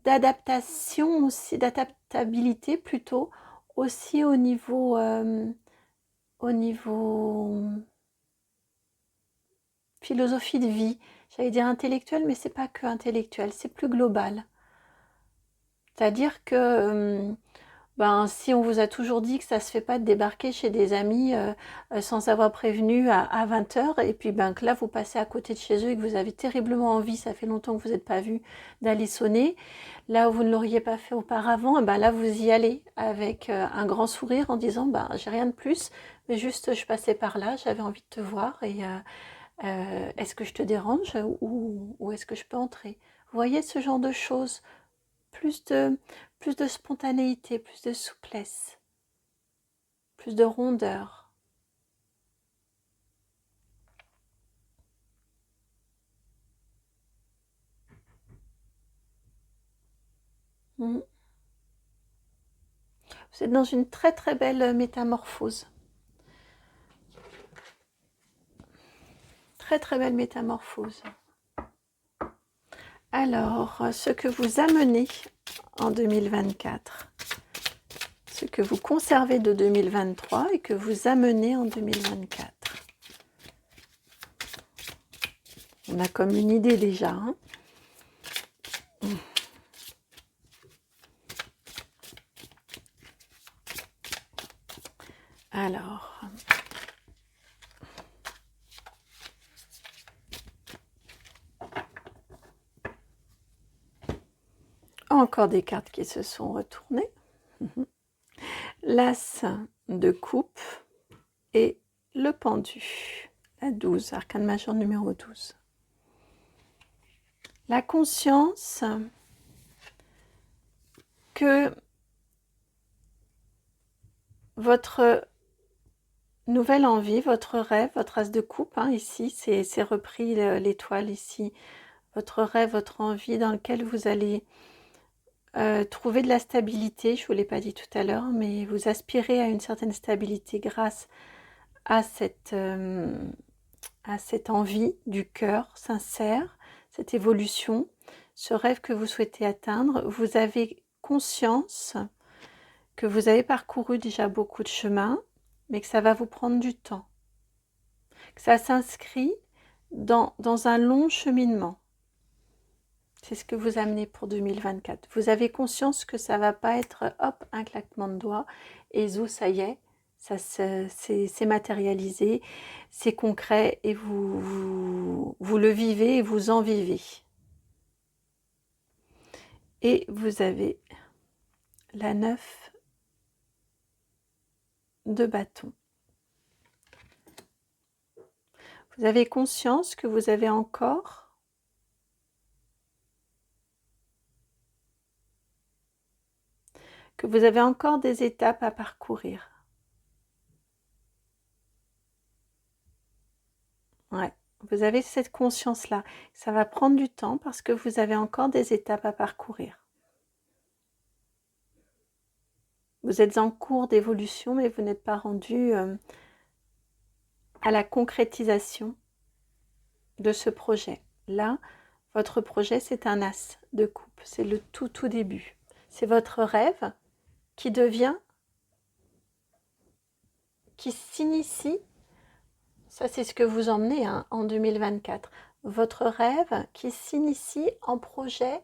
d'adaptation aussi, d'adaptabilité plutôt, aussi au niveau philosophie de vie. J'allais dire intellectuel, mais c'est pas que intellectuel, c'est plus global. C'est-à-dire que si on vous a toujours dit que ça se fait pas de débarquer chez des amis sans avoir prévenu à 20h, et puis que là vous passez à côté de chez eux et que vous avez terriblement envie, ça fait longtemps que vous n'êtes pas vu, d'aller sonner, là où vous ne l'auriez pas fait auparavant, là vous y allez avec un grand sourire en disant j'ai rien de plus, mais juste je passais par là, j'avais envie de te voir et est-ce que je te dérange ou est-ce que je peux entrer? Vous voyez ce genre de choses, plus de spontanéité, plus de souplesse, plus de rondeur. Vous êtes dans une très très belle métamorphose. Très très belle métamorphose. Alors, ce que vous amenez en 2024, ce que vous conservez de 2023 et que vous amenez en 2024. On a comme une idée déjà. Hein. Alors, encore des cartes qui se sont retournées. L'As de coupe et le pendu. La 12, arcane majeur numéro 12. La conscience que votre nouvelle envie, votre rêve, votre as de coupe, ici, c'est repris l'étoile ici, votre rêve, votre envie dans lequel vous allez trouver de la stabilité, je ne vous l'ai pas dit tout à l'heure, mais vous aspirez à une certaine stabilité grâce à cette envie du cœur sincère, cette évolution, ce rêve que vous souhaitez atteindre. Vous avez conscience que vous avez parcouru déjà beaucoup de chemin, mais que ça va vous prendre du temps, que ça s'inscrit dans un long cheminement. C'est ce que vous amenez pour 2024. Vous avez conscience que ça ne va pas être hop, un claquement de doigts et zou, ça y est, c'est matérialisé, c'est concret et vous le vivez et vous en vivez. Et vous avez la 9 de bâton. Vous avez conscience que vous avez encore des étapes à parcourir. Ouais, vous avez cette conscience-là. Ça va prendre du temps parce que vous avez encore des étapes à parcourir. Vous êtes en cours d'évolution, mais vous n'êtes pas rendu à la concrétisation de ce projet. Là, votre projet, c'est un as de coupe. C'est le tout début. C'est votre rêve qui s'initie. Ça, c'est ce que vous emmenez en 2024. Votre rêve qui s'initie en projet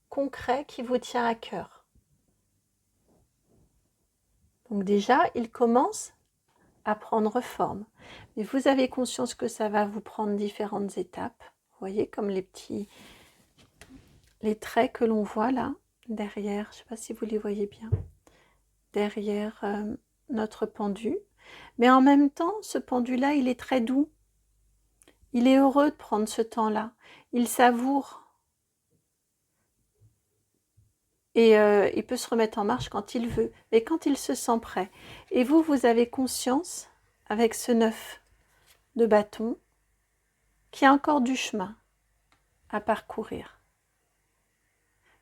concret qui vous tient à cœur. Donc déjà, il commence à prendre forme. Mais vous avez conscience que ça va vous prendre différentes étapes. Vous voyez, comme les traits que l'on voit là, derrière, je ne sais pas si vous les voyez bien, derrière notre pendu. Mais en même temps, ce pendu-là, il est très doux. Il est heureux de prendre ce temps-là. Il savoure. Et il peut se remettre en marche quand il veut, mais quand il se sent prêt. Et vous avez conscience, avec ce 9 de bâton, qu'il y a encore du chemin à parcourir.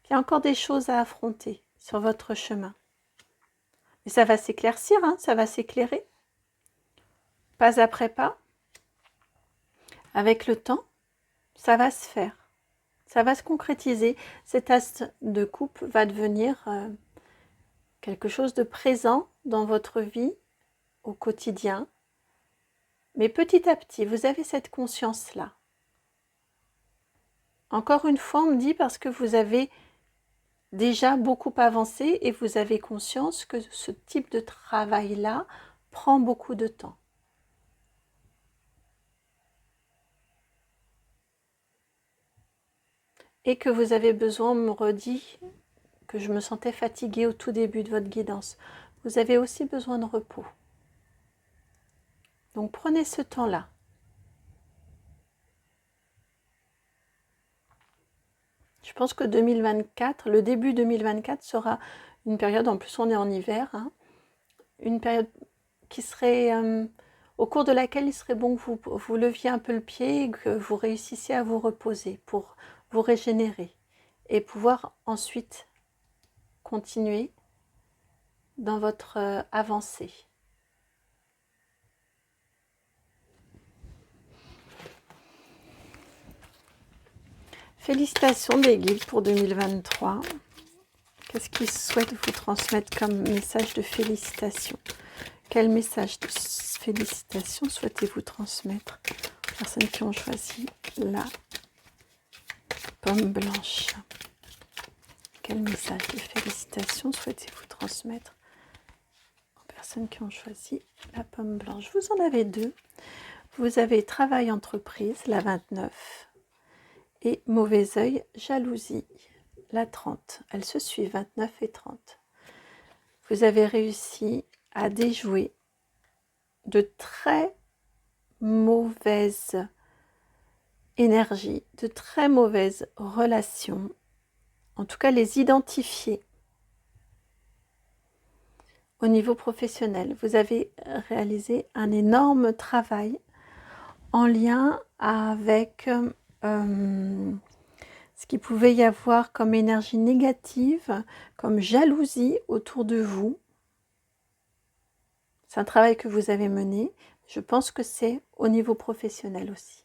Qu'il y a encore des choses à affronter sur votre chemin. Mais ça va s'éclaircir, ça va s'éclairer. Pas après pas. Avec le temps, ça va se faire. Ça va se concrétiser. Cet as de coupe va devenir quelque chose de présent dans votre vie au quotidien. Mais petit à petit, vous avez cette conscience-là. Encore une fois, on me dit parce que vous avez déjà beaucoup avancé et vous avez conscience que ce type de travail-là prend beaucoup de temps. Et que vous avez besoin, on me redit que je me sentais fatiguée au tout début de votre guidance. Vous avez aussi besoin de repos. Donc prenez ce temps-là. Je pense que 2024, le début 2024 sera une période, en plus on est en hiver, une période qui serait, au cours de laquelle il serait bon que vous leviez un peu le pied et que vous réussissiez à vous reposer pour vous régénérer et pouvoir ensuite continuer dans votre avancée. Félicitations les guides pour 2023. Qu'est-ce qu'ils souhaitent vous transmettre comme message de félicitations? Quel message de félicitations souhaitez-vous transmettre aux personnes qui ont choisi la pomme blanche? Quel message de félicitations souhaitez-vous transmettre aux personnes qui ont choisi la pomme blanche? Vous en avez deux. Vous avez travail entreprise, la 29, et mauvais œil, jalousie, la 30. Elles se suivent, 29 et 30. Vous avez réussi à déjouer de très mauvaises énergies, de très mauvaises relations, en tout cas les identifier au niveau professionnel. Vous avez réalisé un énorme travail en lien avec ce qu'il pouvait y avoir comme énergie négative, comme jalousie autour de vous. C'est un travail que vous avez mené. Je pense que c'est au niveau professionnel aussi.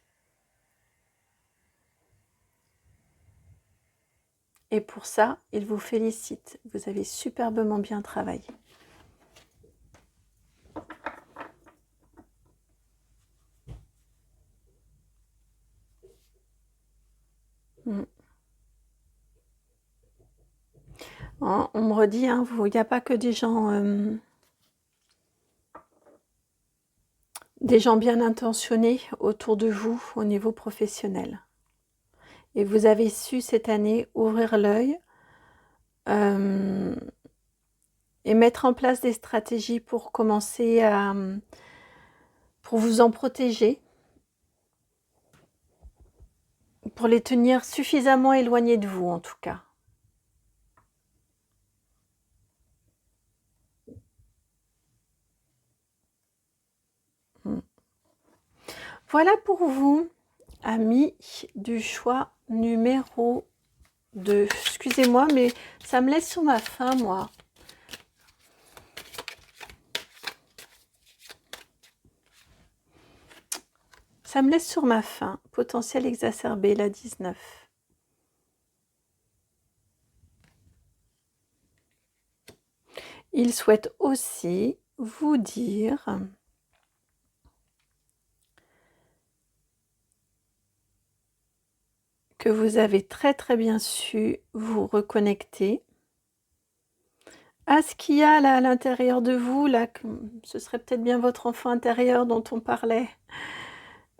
Et pour ça, il vous félicite. Vous avez superbement bien travaillé. On me redit, hein, il n'y a pas que des gens bien intentionnés autour de vous au niveau professionnel. Et vous avez su cette année ouvrir l'œil et mettre en place des stratégies pour commencer pour vous en protéger, pour les tenir suffisamment éloignés de vous en tout cas. Voilà pour vous, amis du choix numéro 2. Excusez-moi, mais ça me laisse sur ma faim, moi. Ça me laisse sur ma faim. Potentiel exacerbé, la 19. Il souhaite aussi vous dire que vous avez très très bien su vous reconnecter à ce qu'il y a là à l'intérieur de vous, là, ce serait peut-être bien votre enfant intérieur dont on parlait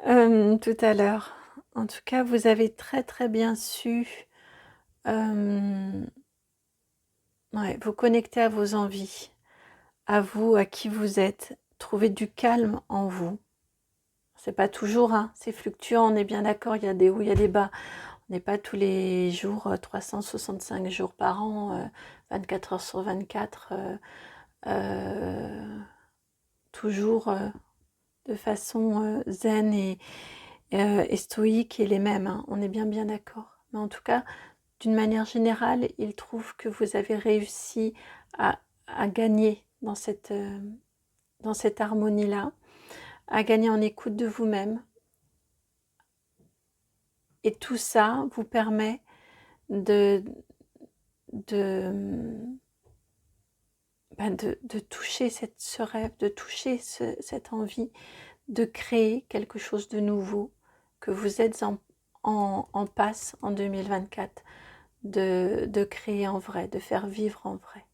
tout à l'heure. En tout cas, vous avez très très bien su vous connecter à vos envies, à vous, à qui vous êtes, trouver du calme en vous. C'est pas toujours, hein, c'est fluctuant, on est bien d'accord, il y a des hauts, il y a des bas. On n'est pas tous les jours, 365 jours par an, 24 heures sur 24, toujours de façon zen et stoïque et les mêmes, hein. On est bien d'accord. Mais en tout cas, d'une manière générale, il trouve que vous avez réussi à gagner dans cette harmonie-là, à gagner en écoute de vous-même. Et tout ça vous permet de toucher ce rêve, de toucher cette envie de créer quelque chose de nouveau que vous êtes en passe en 2024 de créer en vrai, de faire vivre en vrai.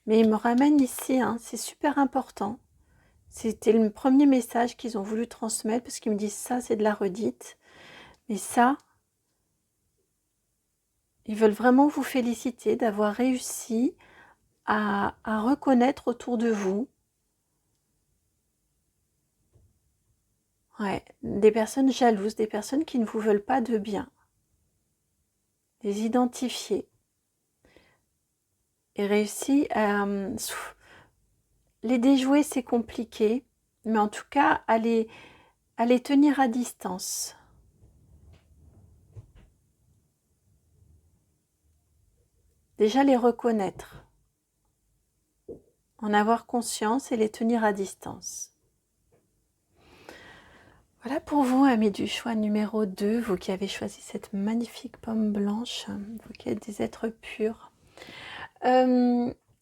Mais il me ramène ici, hein, c'est super important. C'était le premier message qu'ils ont voulu transmettre parce qu'ils me disent ça, c'est de la redite. Mais ça, ils veulent vraiment vous féliciter d'avoir réussi à reconnaître autour de vous des personnes jalouses, des personnes qui ne vous veulent pas de bien. Les identifier. Et réussir à les déjouer, c'est compliqué, mais en tout cas, à les tenir à distance. Déjà les reconnaître, en avoir conscience et les tenir à distance. Voilà pour vous, amis du choix numéro 2, vous qui avez choisi cette magnifique pomme blanche, vous qui êtes des êtres purs.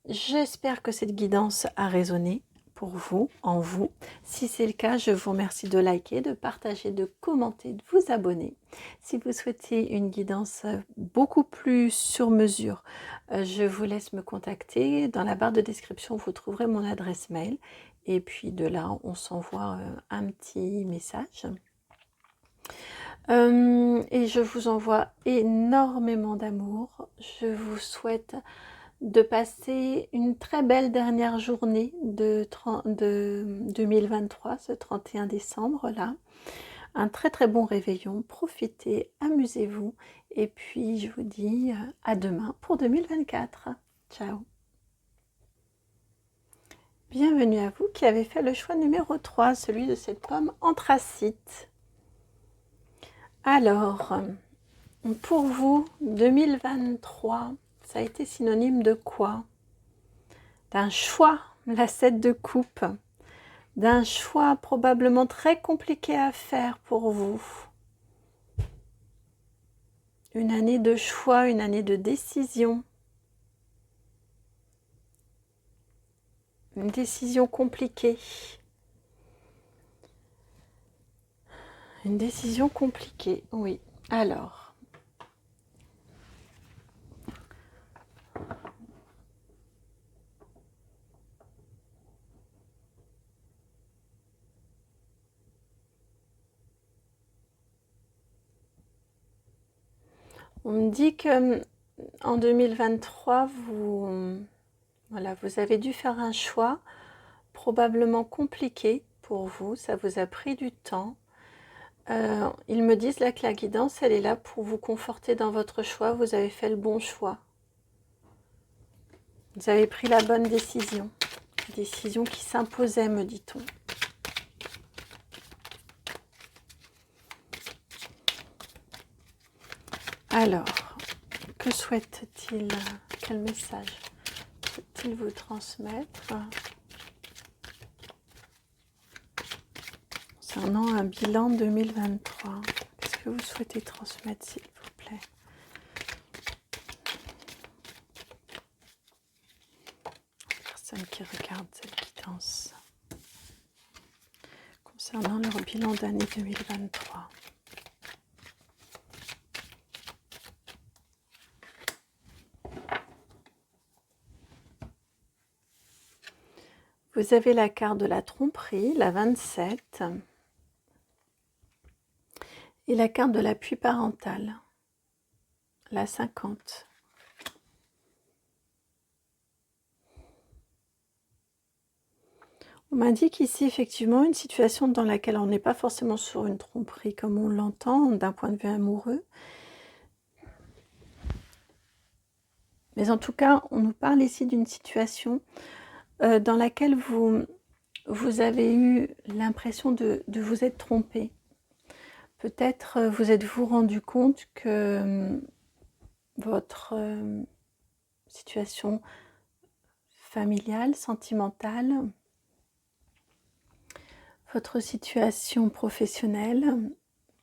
J'espère que cette guidance a résonné pour vous, en vous. Si c'est le cas, je vous remercie de liker, de partager, de commenter, de vous abonner. Si vous souhaitez une guidance beaucoup plus sur mesure, je vous laisse me contacter. Dans la barre de description, vous trouverez mon adresse mail. Et puis de là, on s'envoie un petit message. Et je vous envoie énormément d'amour. Je vous souhaite de passer une très belle dernière journée de 2023, ce 31 décembre là. Un très très bon réveillon, profitez, amusez-vous et puis je vous dis à demain pour 2024. Ciao. Bienvenue à vous qui avez fait le choix numéro 3, celui de cette pomme anthracite. Alors, Pour vous, 2023, ça a été synonyme de quoi? D'un choix, la 7 de coupe, d'un choix probablement très compliqué à faire pour vous. Une année de choix, une année de décision. Une décision compliquée. Une décision compliquée, oui. Alors, on me dit que en 2023, voilà, vous avez dû faire un choix probablement compliqué pour vous. Ça vous a pris du temps. Ils me disent là que la guidance, elle est là pour vous conforter dans votre choix. Vous avez fait le bon choix. Vous avez pris la bonne décision. Décision qui s'imposait, me dit-on. Alors, que souhaite-t-il? Quel message souhaite-t-il vous transmettre concernant un bilan 2023? Qu'est-ce que vous souhaitez transmettre, s'il vous plaît? Personne qui regarde cette guidance concernant leur bilan d'année 2023. Vous avez la carte de la tromperie, la 27, et la carte de l'appui parental, la 50. On m'indique ici effectivement une situation dans laquelle on n'est pas forcément sur une tromperie comme on l'entend d'un point de vue amoureux. Mais en tout cas, on nous parle ici d'une situation dans laquelle vous avez eu l'impression de vous être trompé. Peut-être vous êtes-vous rendu compte que votre situation familiale, sentimentale, votre situation professionnelle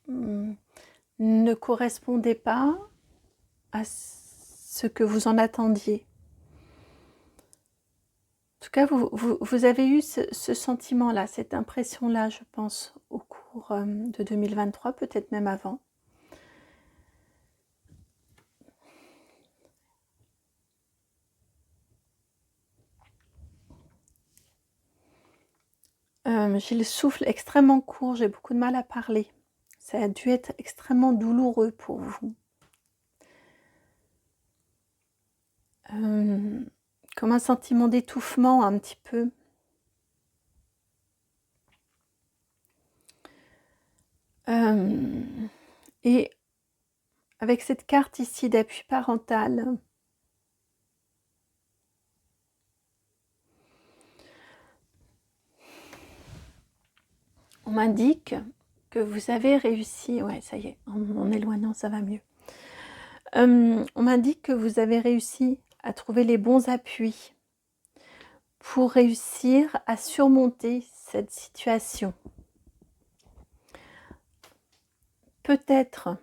ne correspondait pas à ce que vous en attendiez. En tout cas, vous avez eu ce sentiment-là, cette impression-là, je pense, au cours de 2023, peut-être même avant. J'ai le souffle extrêmement court, j'ai beaucoup de mal à parler. Ça a dû être extrêmement douloureux pour vous. Comme un sentiment d'étouffement un petit peu. Et avec cette carte ici d'appui parental, on m'indique que vous avez réussi, ouais ça y est, en éloignant ça va mieux. On m'indique que vous avez réussi à trouver les bons appuis pour réussir à surmonter cette situation. Peut-être,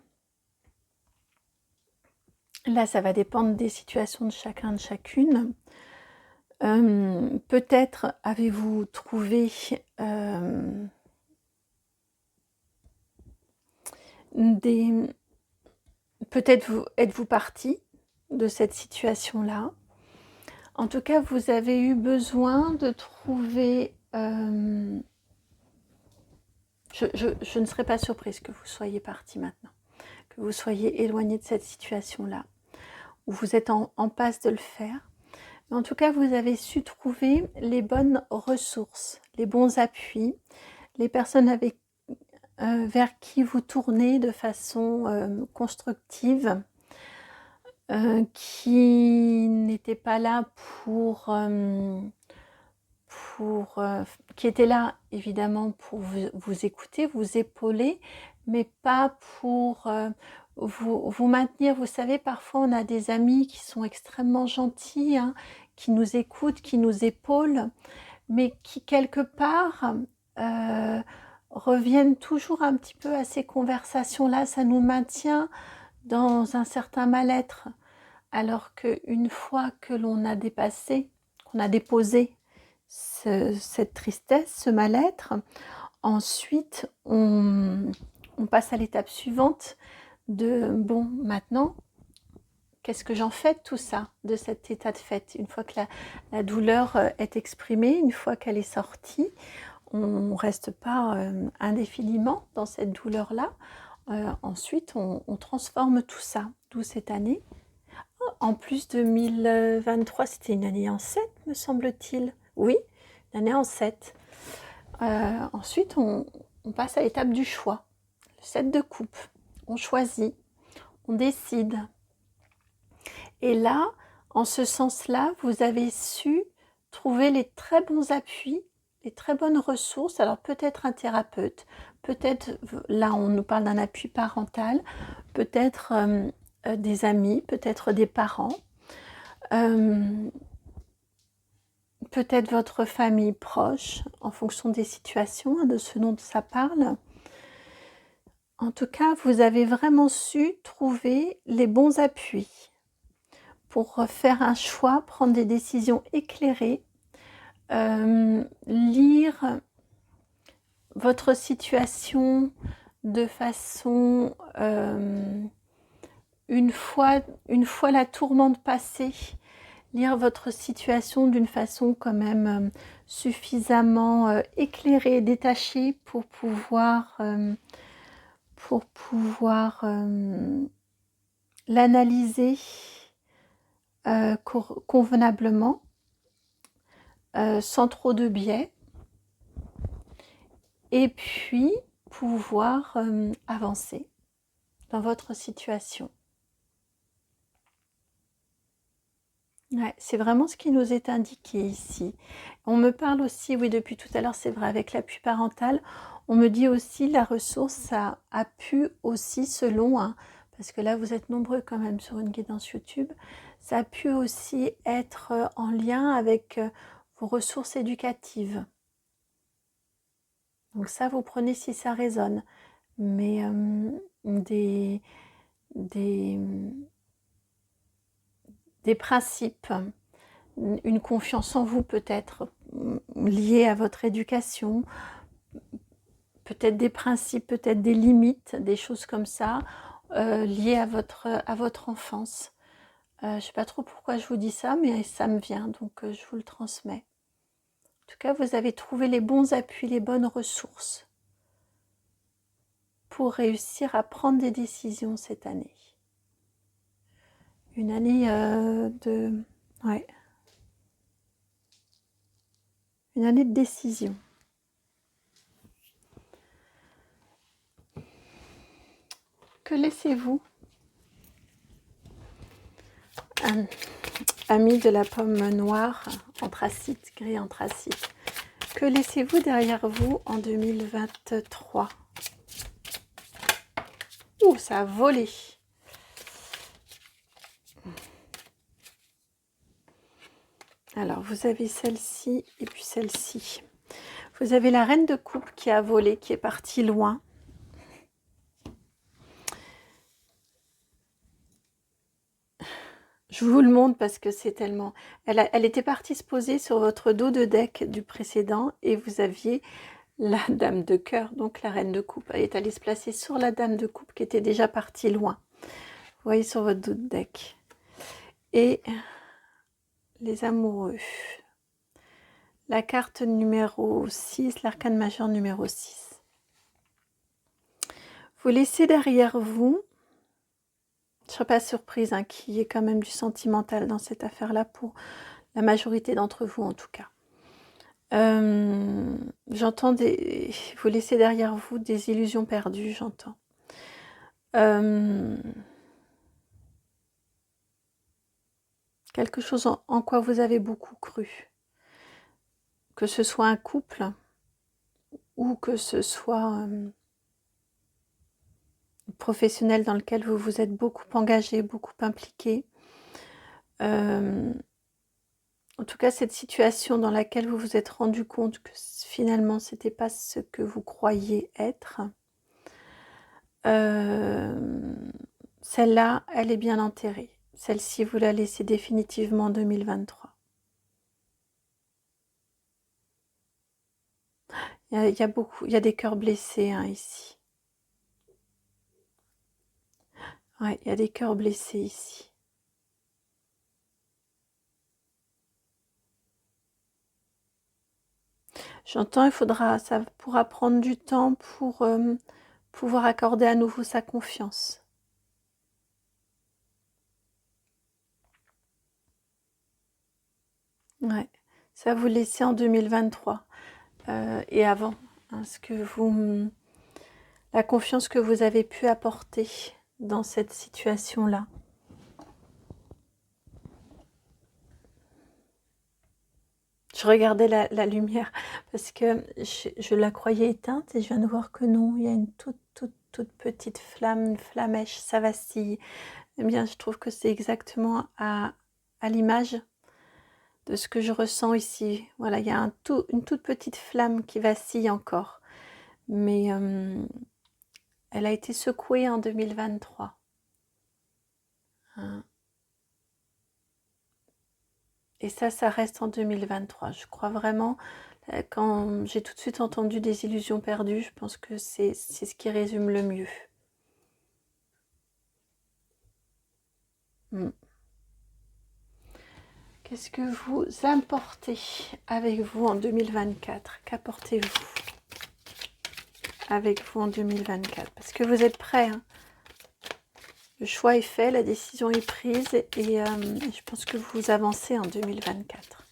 là ça va dépendre des situations de chacun, de chacune, peut-être avez-vous trouvé peut-être êtes-vous parti de cette situation-là. En tout cas, vous avez eu besoin de trouver... je ne serais pas surprise que vous soyez parti maintenant, que vous soyez éloigné de cette situation-là, où vous êtes en passe de le faire. Mais en tout cas, vous avez su trouver les bonnes ressources, les bons appuis, les personnes vers qui vous tournez de façon constructive, qui n'étaient pas là qui étaient là évidemment pour vous écouter, vous épauler, mais pas pour vous maintenir. Vous savez, parfois on a des amis qui sont extrêmement gentils, hein, qui nous écoutent, qui nous épaulent, mais qui quelque part reviennent toujours un petit peu à ces conversations-là. Ça nous maintient dans un certain mal-être, alors qu'une fois que l'on a dépassé, qu'on a déposé cette tristesse, ce mal-être, ensuite on passe à l'étape suivante de bon, maintenant, qu'est-ce que j'en fais de tout ça, de cet état de fait? Une fois que la douleur est exprimée, une fois qu'elle est sortie, on ne reste pas indéfiniment dans cette douleur-là. Ensuite, on transforme tout ça. D'où cette année. En plus, 2023, c'était une année en 7, me semble-t-il. Oui, une année en 7. Ensuite, on passe à l'étape du choix. Le 7 de coupe. On choisit, on décide. Et là, en ce sens-là, vous avez su trouver les très bons appuis, les très bonnes ressources. Alors peut-être un thérapeute, peut-être, là on nous parle d'un appui parental, peut-être des amis, peut-être des parents, peut-être votre famille proche, en fonction des situations, hein, de ce dont ça parle. En tout cas, vous avez vraiment su trouver les bons appuis pour faire un choix, prendre des décisions éclairées, lire votre situation de façon, une fois la tourmente passée, lire votre situation d'une façon quand même suffisamment éclairée, détachée pour pouvoir l'analyser convenablement, sans trop de biais, et puis pouvoir avancer dans votre situation. Ouais, c'est vraiment ce qui nous est indiqué ici. On me parle aussi, oui, depuis tout à l'heure, c'est vrai, avec l'appui parental, on me dit aussi la ressource, ça a pu aussi, selon, hein, parce que là vous êtes nombreux quand même sur une guidance YouTube, ça a pu aussi être en lien avec vos ressources éducatives. Donc ça, vous prenez si ça résonne. Mais des principes, une confiance en vous peut-être, liée à votre éducation, peut-être des principes, peut-être des limites, des choses comme ça, liées à votre enfance. Je ne sais pas trop pourquoi je vous dis ça, mais ça me vient, donc je vous le transmets. En tout cas, vous avez trouvé les bons appuis, les bonnes ressources pour réussir à prendre des décisions cette année. Une année ouais. Une année de décision. Que laissez-vous, amis de la pomme noire, anthracite, gris anthracite, que laissez-vous derrière vous en 2023? Ouh, ça a volé. Alors, vous avez celle-ci et puis celle-ci. Vous avez la reine de coupe qui a volé, qui est partie loin. Je vous le montre parce que c'est tellement... Elle était partie se poser sur votre dos de deck du précédent et vous aviez la dame de cœur, donc la reine de coupe. Elle est allée se placer sur la dame de coupe qui était déjà partie loin. Vous voyez sur votre dos de deck. Et les amoureux. La carte numéro 6, l'arcane majeur numéro 6. Vous laissez derrière vous, je ne serais pas surprise qu'il y ait quand même du sentimental dans cette affaire-là pour la majorité d'entre vous en tout cas. J'entends vous laissez derrière vous des illusions perdues, j'entends. Quelque chose en quoi vous avez beaucoup cru. Que ce soit un couple ou que ce soit professionnel dans lequel vous vous êtes beaucoup engagé, beaucoup impliqué. En tout cas, cette situation dans laquelle vous vous êtes rendu compte que finalement, c'était pas ce que vous croyiez être. Celle-là, elle est bien enterrée. Celle-ci, vous la laissez définitivement en 2023. Il y a des cœurs blessés hein, ici. Ouais, il y a des cœurs blessés ici. J'entends, ça pourra prendre du temps pour pouvoir accorder à nouveau sa confiance. Ouais, ça vous laissez en 2023 et avant, hein, la confiance que vous avez pu apporter dans cette situation-là. Je regardais la lumière parce que je la croyais éteinte et je viens de voir que non, il y a une toute petite flamme, une flamèche, ça vacille. Eh bien, je trouve que c'est exactement à l'image de ce que je ressens ici. Voilà, il y a une toute petite flamme qui vacille encore. Mais elle a été secouée en 2023. Hein. Et ça reste en 2023. Je crois vraiment, quand j'ai tout de suite entendu des illusions perdues, je pense que c'est ce qui résume le mieux. Qu'est-ce que vous apportez avec vous en 2024? Qu'apportez-vous avec vous en 2024? Parce que vous êtes prêts. Hein. Le choix est fait, la décision est prise et je pense que vous avancez en 2024.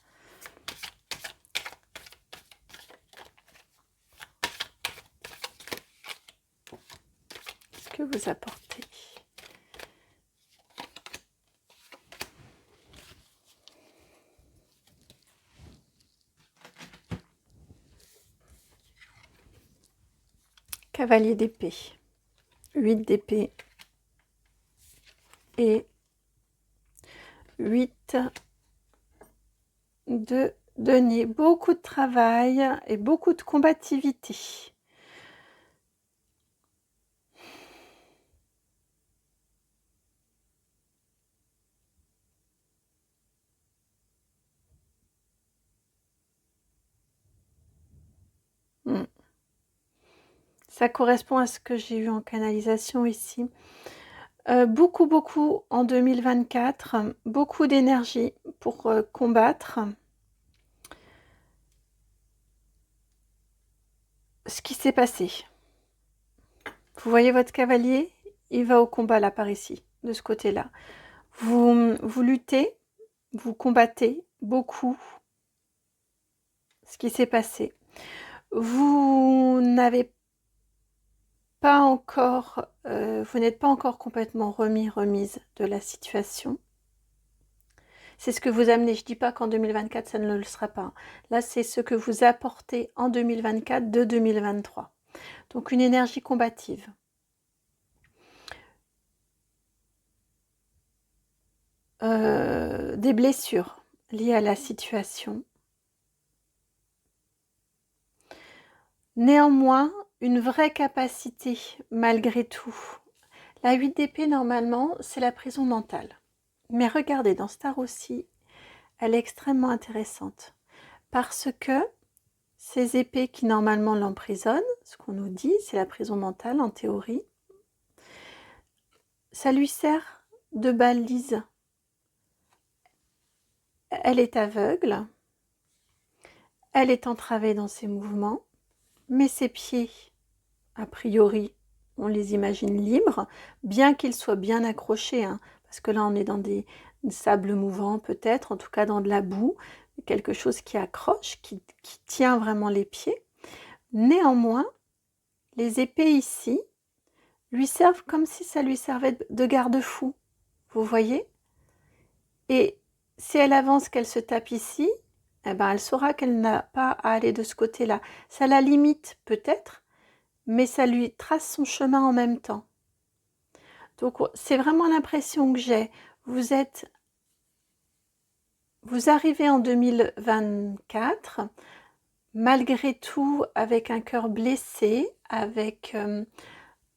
Qu'est-ce que vous apportez? Cavalier d'épée, 8 d'épée et 8 de denier. Beaucoup de travail et beaucoup de combativité. Ça correspond à ce que j'ai eu en canalisation ici. Beaucoup en 2024, beaucoup d'énergie pour combattre ce qui s'est passé. Vous voyez votre cavalier, il va au combat là par ici, de ce côté-là. Vous luttez, vous combattez beaucoup ce qui s'est passé. Vous n'avez pas encore, vous n'êtes pas encore complètement remise de la situation. C'est ce que vous amenez. Je ne dis pas qu'en 2024, ça ne le sera pas. Là, c'est ce que vous apportez en 2024 de 2023. Donc, une énergie combative. Des blessures liées à la situation. Néanmoins, une vraie capacité, malgré tout. La 8 d'épée, normalement, c'est la prison mentale. Mais regardez, dans Star aussi, elle est extrêmement intéressante. Parce que ces épées qui normalement l'emprisonnent, ce qu'on nous dit, c'est la prison mentale en théorie, ça lui sert de balise. Elle est aveugle, elle est entravée dans ses mouvements, mais ses pieds, a priori, on les imagine libres, bien qu'ils soient bien accrochés, hein, parce que là on est dans des sables mouvants peut-être, en tout cas dans de la boue, quelque chose qui accroche, qui tient vraiment les pieds. Néanmoins, les épées ici lui servent comme si ça lui servait de garde-fou, vous voyez? Et si elle avance, qu'elle se tape ici, eh ben elle saura qu'elle n'a pas à aller de ce côté-là. Ça la limite peut-être, mais ça lui trace son chemin en même temps. Donc c'est vraiment l'impression que j'ai. Vous arrivez en 2024, malgré tout, avec un cœur blessé, avec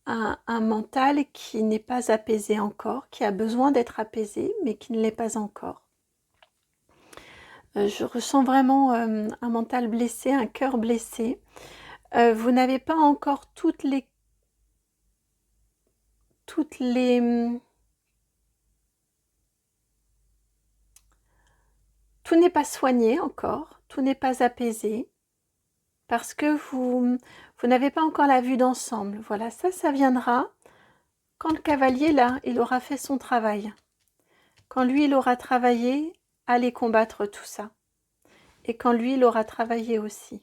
un mental qui n'est pas apaisé encore, qui a besoin d'être apaisé, mais qui ne l'est pas encore. Je ressens vraiment un mental blessé, un cœur blessé. Vous n'avez pas encore toutes les tout n'est pas soigné encore, tout n'est pas apaisé, parce que vous n'avez pas encore la vue d'ensemble. Voilà, ça viendra quand le cavalier, là, il aura fait son travail. Quand lui, il aura travaillé, aller combattre tout ça. Et quand lui, il aura travaillé aussi,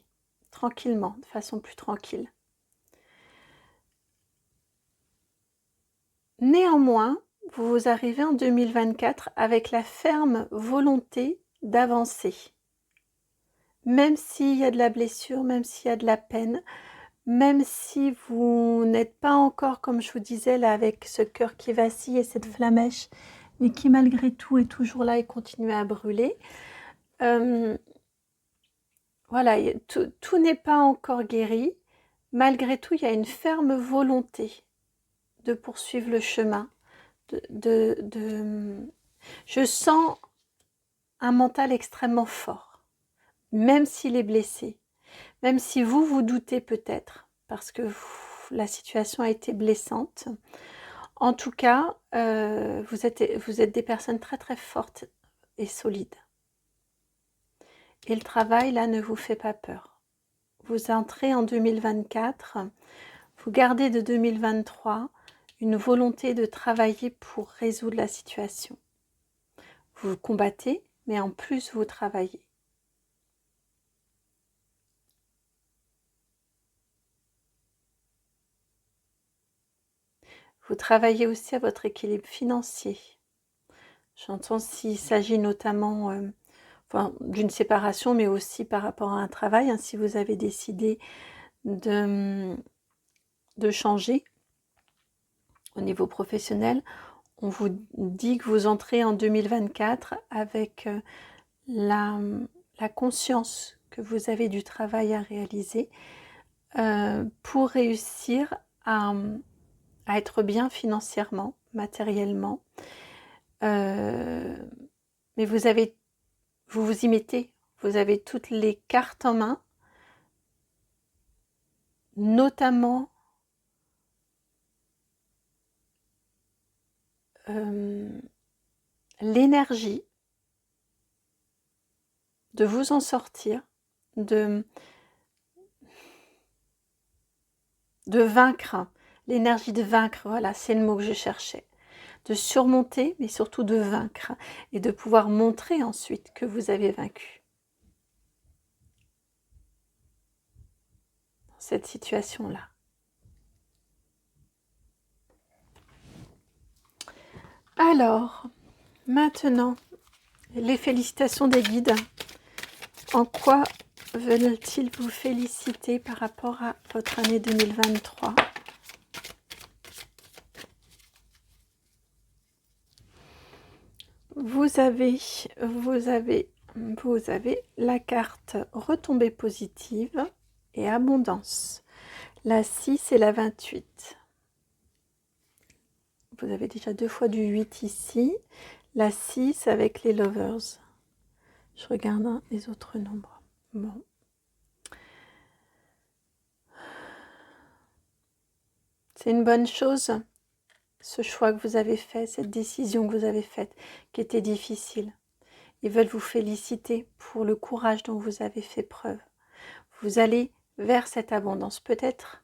tranquillement, de façon plus tranquille. Néanmoins, vous arrivez en 2024 avec la ferme volonté d'avancer. Même s'il y a de la blessure, même s'il y a de la peine, même si vous n'êtes pas encore, comme je vous disais, là, avec ce cœur qui vacille et cette flamèche, mais qui malgré tout est toujours là et continue à brûler. Voilà, tout n'est pas encore guéri. Malgré tout, il y a une ferme volonté de poursuivre le chemin. Je sens un mental extrêmement fort, même s'il est blessé, même si vous doutez peut-être, parce que la situation a été blessante. En tout cas, vous êtes des personnes très très fortes et solides. Et le travail, là, ne vous fait pas peur. Vous entrez en 2024, vous gardez de 2023 une volonté de travailler pour résoudre la situation. Vous combattez, mais en plus vous travaillez. Vous travaillez aussi à votre équilibre financier. J'entends s'il s'agit notamment d'une séparation, mais aussi par rapport à un travail, hein, si vous avez décidé de changer au niveau professionnel. On vous dit que vous entrez en 2024 avec la conscience que vous avez du travail à réaliser pour réussir à être bien financièrement, matériellement. Mais vous vous y mettez, vous avez toutes les cartes en main, notamment l'énergie de vous en sortir, de vaincre, l'énergie de vaincre, voilà, c'est le mot que je cherchais, de surmonter, mais surtout de vaincre, et de pouvoir montrer ensuite que vous avez vaincu dans cette situation-là. Alors, maintenant, les félicitations des guides. En quoi veulent-ils vous féliciter par rapport à votre année 2023 ? Vous avez la carte retombée positive et abondance. La 6 et la 28. Vous avez déjà 2 fois du 8 ici. La 6 avec les lovers. Je regarde les autres nombres. Bon. C'est une bonne chose, ce choix que vous avez fait, cette décision que vous avez faite, qui était difficile. Ils veulent vous féliciter pour le courage dont vous avez fait preuve. Vous allez vers cette abondance, peut-être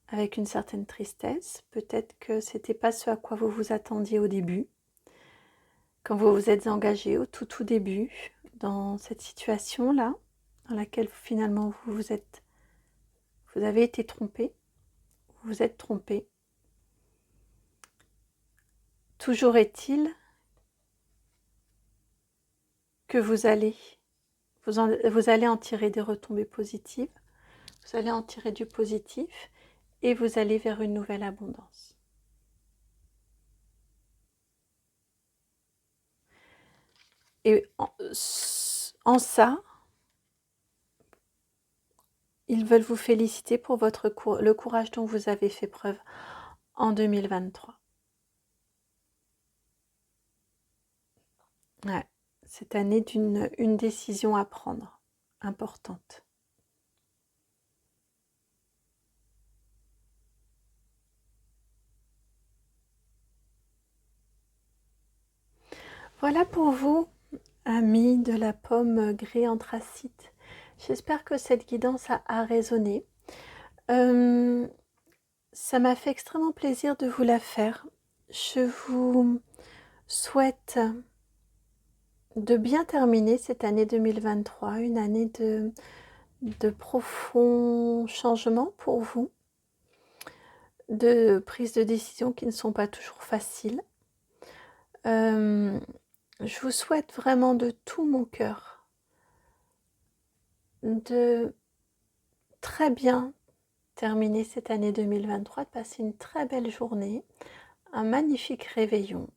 avec une certaine tristesse, peut-être que ce n'était pas ce à quoi vous vous attendiez au début, quand vous vous êtes engagé au tout début dans cette situation-là, dans laquelle finalement vous avez été trompé, vous vous êtes trompé. Toujours est-il que vous allez en tirer des retombées positives, vous allez en tirer du positif et vous allez vers une nouvelle abondance. Et en ça, ils veulent vous féliciter pour le courage dont vous avez fait preuve en 2023. Ouais, cette année d'une décision à prendre, importante. Voilà pour vous, amis de la pomme gris anthracite. J'espère que cette guidance a résonné. Ça m'a fait extrêmement plaisir de vous la faire. Je vous souhaite de bien terminer cette année 2023, une année de profonds changements pour vous, de prises de décision qui ne sont pas toujours faciles. Je vous souhaite vraiment de tout mon cœur de très bien terminer cette année 2023, de passer une très belle journée, un magnifique réveillon,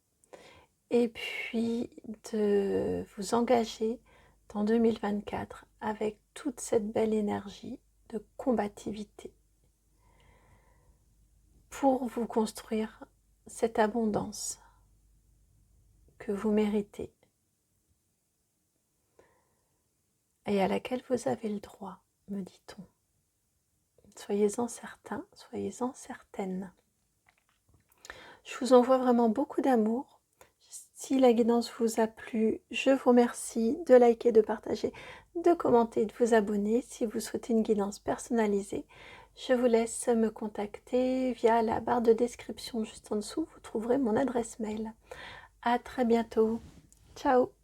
et puis de vous engager dans 2024 avec toute cette belle énergie de combativité pour vous construire cette abondance que vous méritez et à laquelle vous avez le droit, me dit-on. Soyez-en certains, soyez-en certaines. Je vous envoie vraiment beaucoup d'amour. Si la guidance vous a plu, je vous remercie de liker, de partager, de commenter, de vous abonner. Si vous souhaitez une guidance personnalisée, je vous laisse me contacter via la barre de description juste en dessous. Vous trouverez mon adresse mail. À très bientôt. Ciao.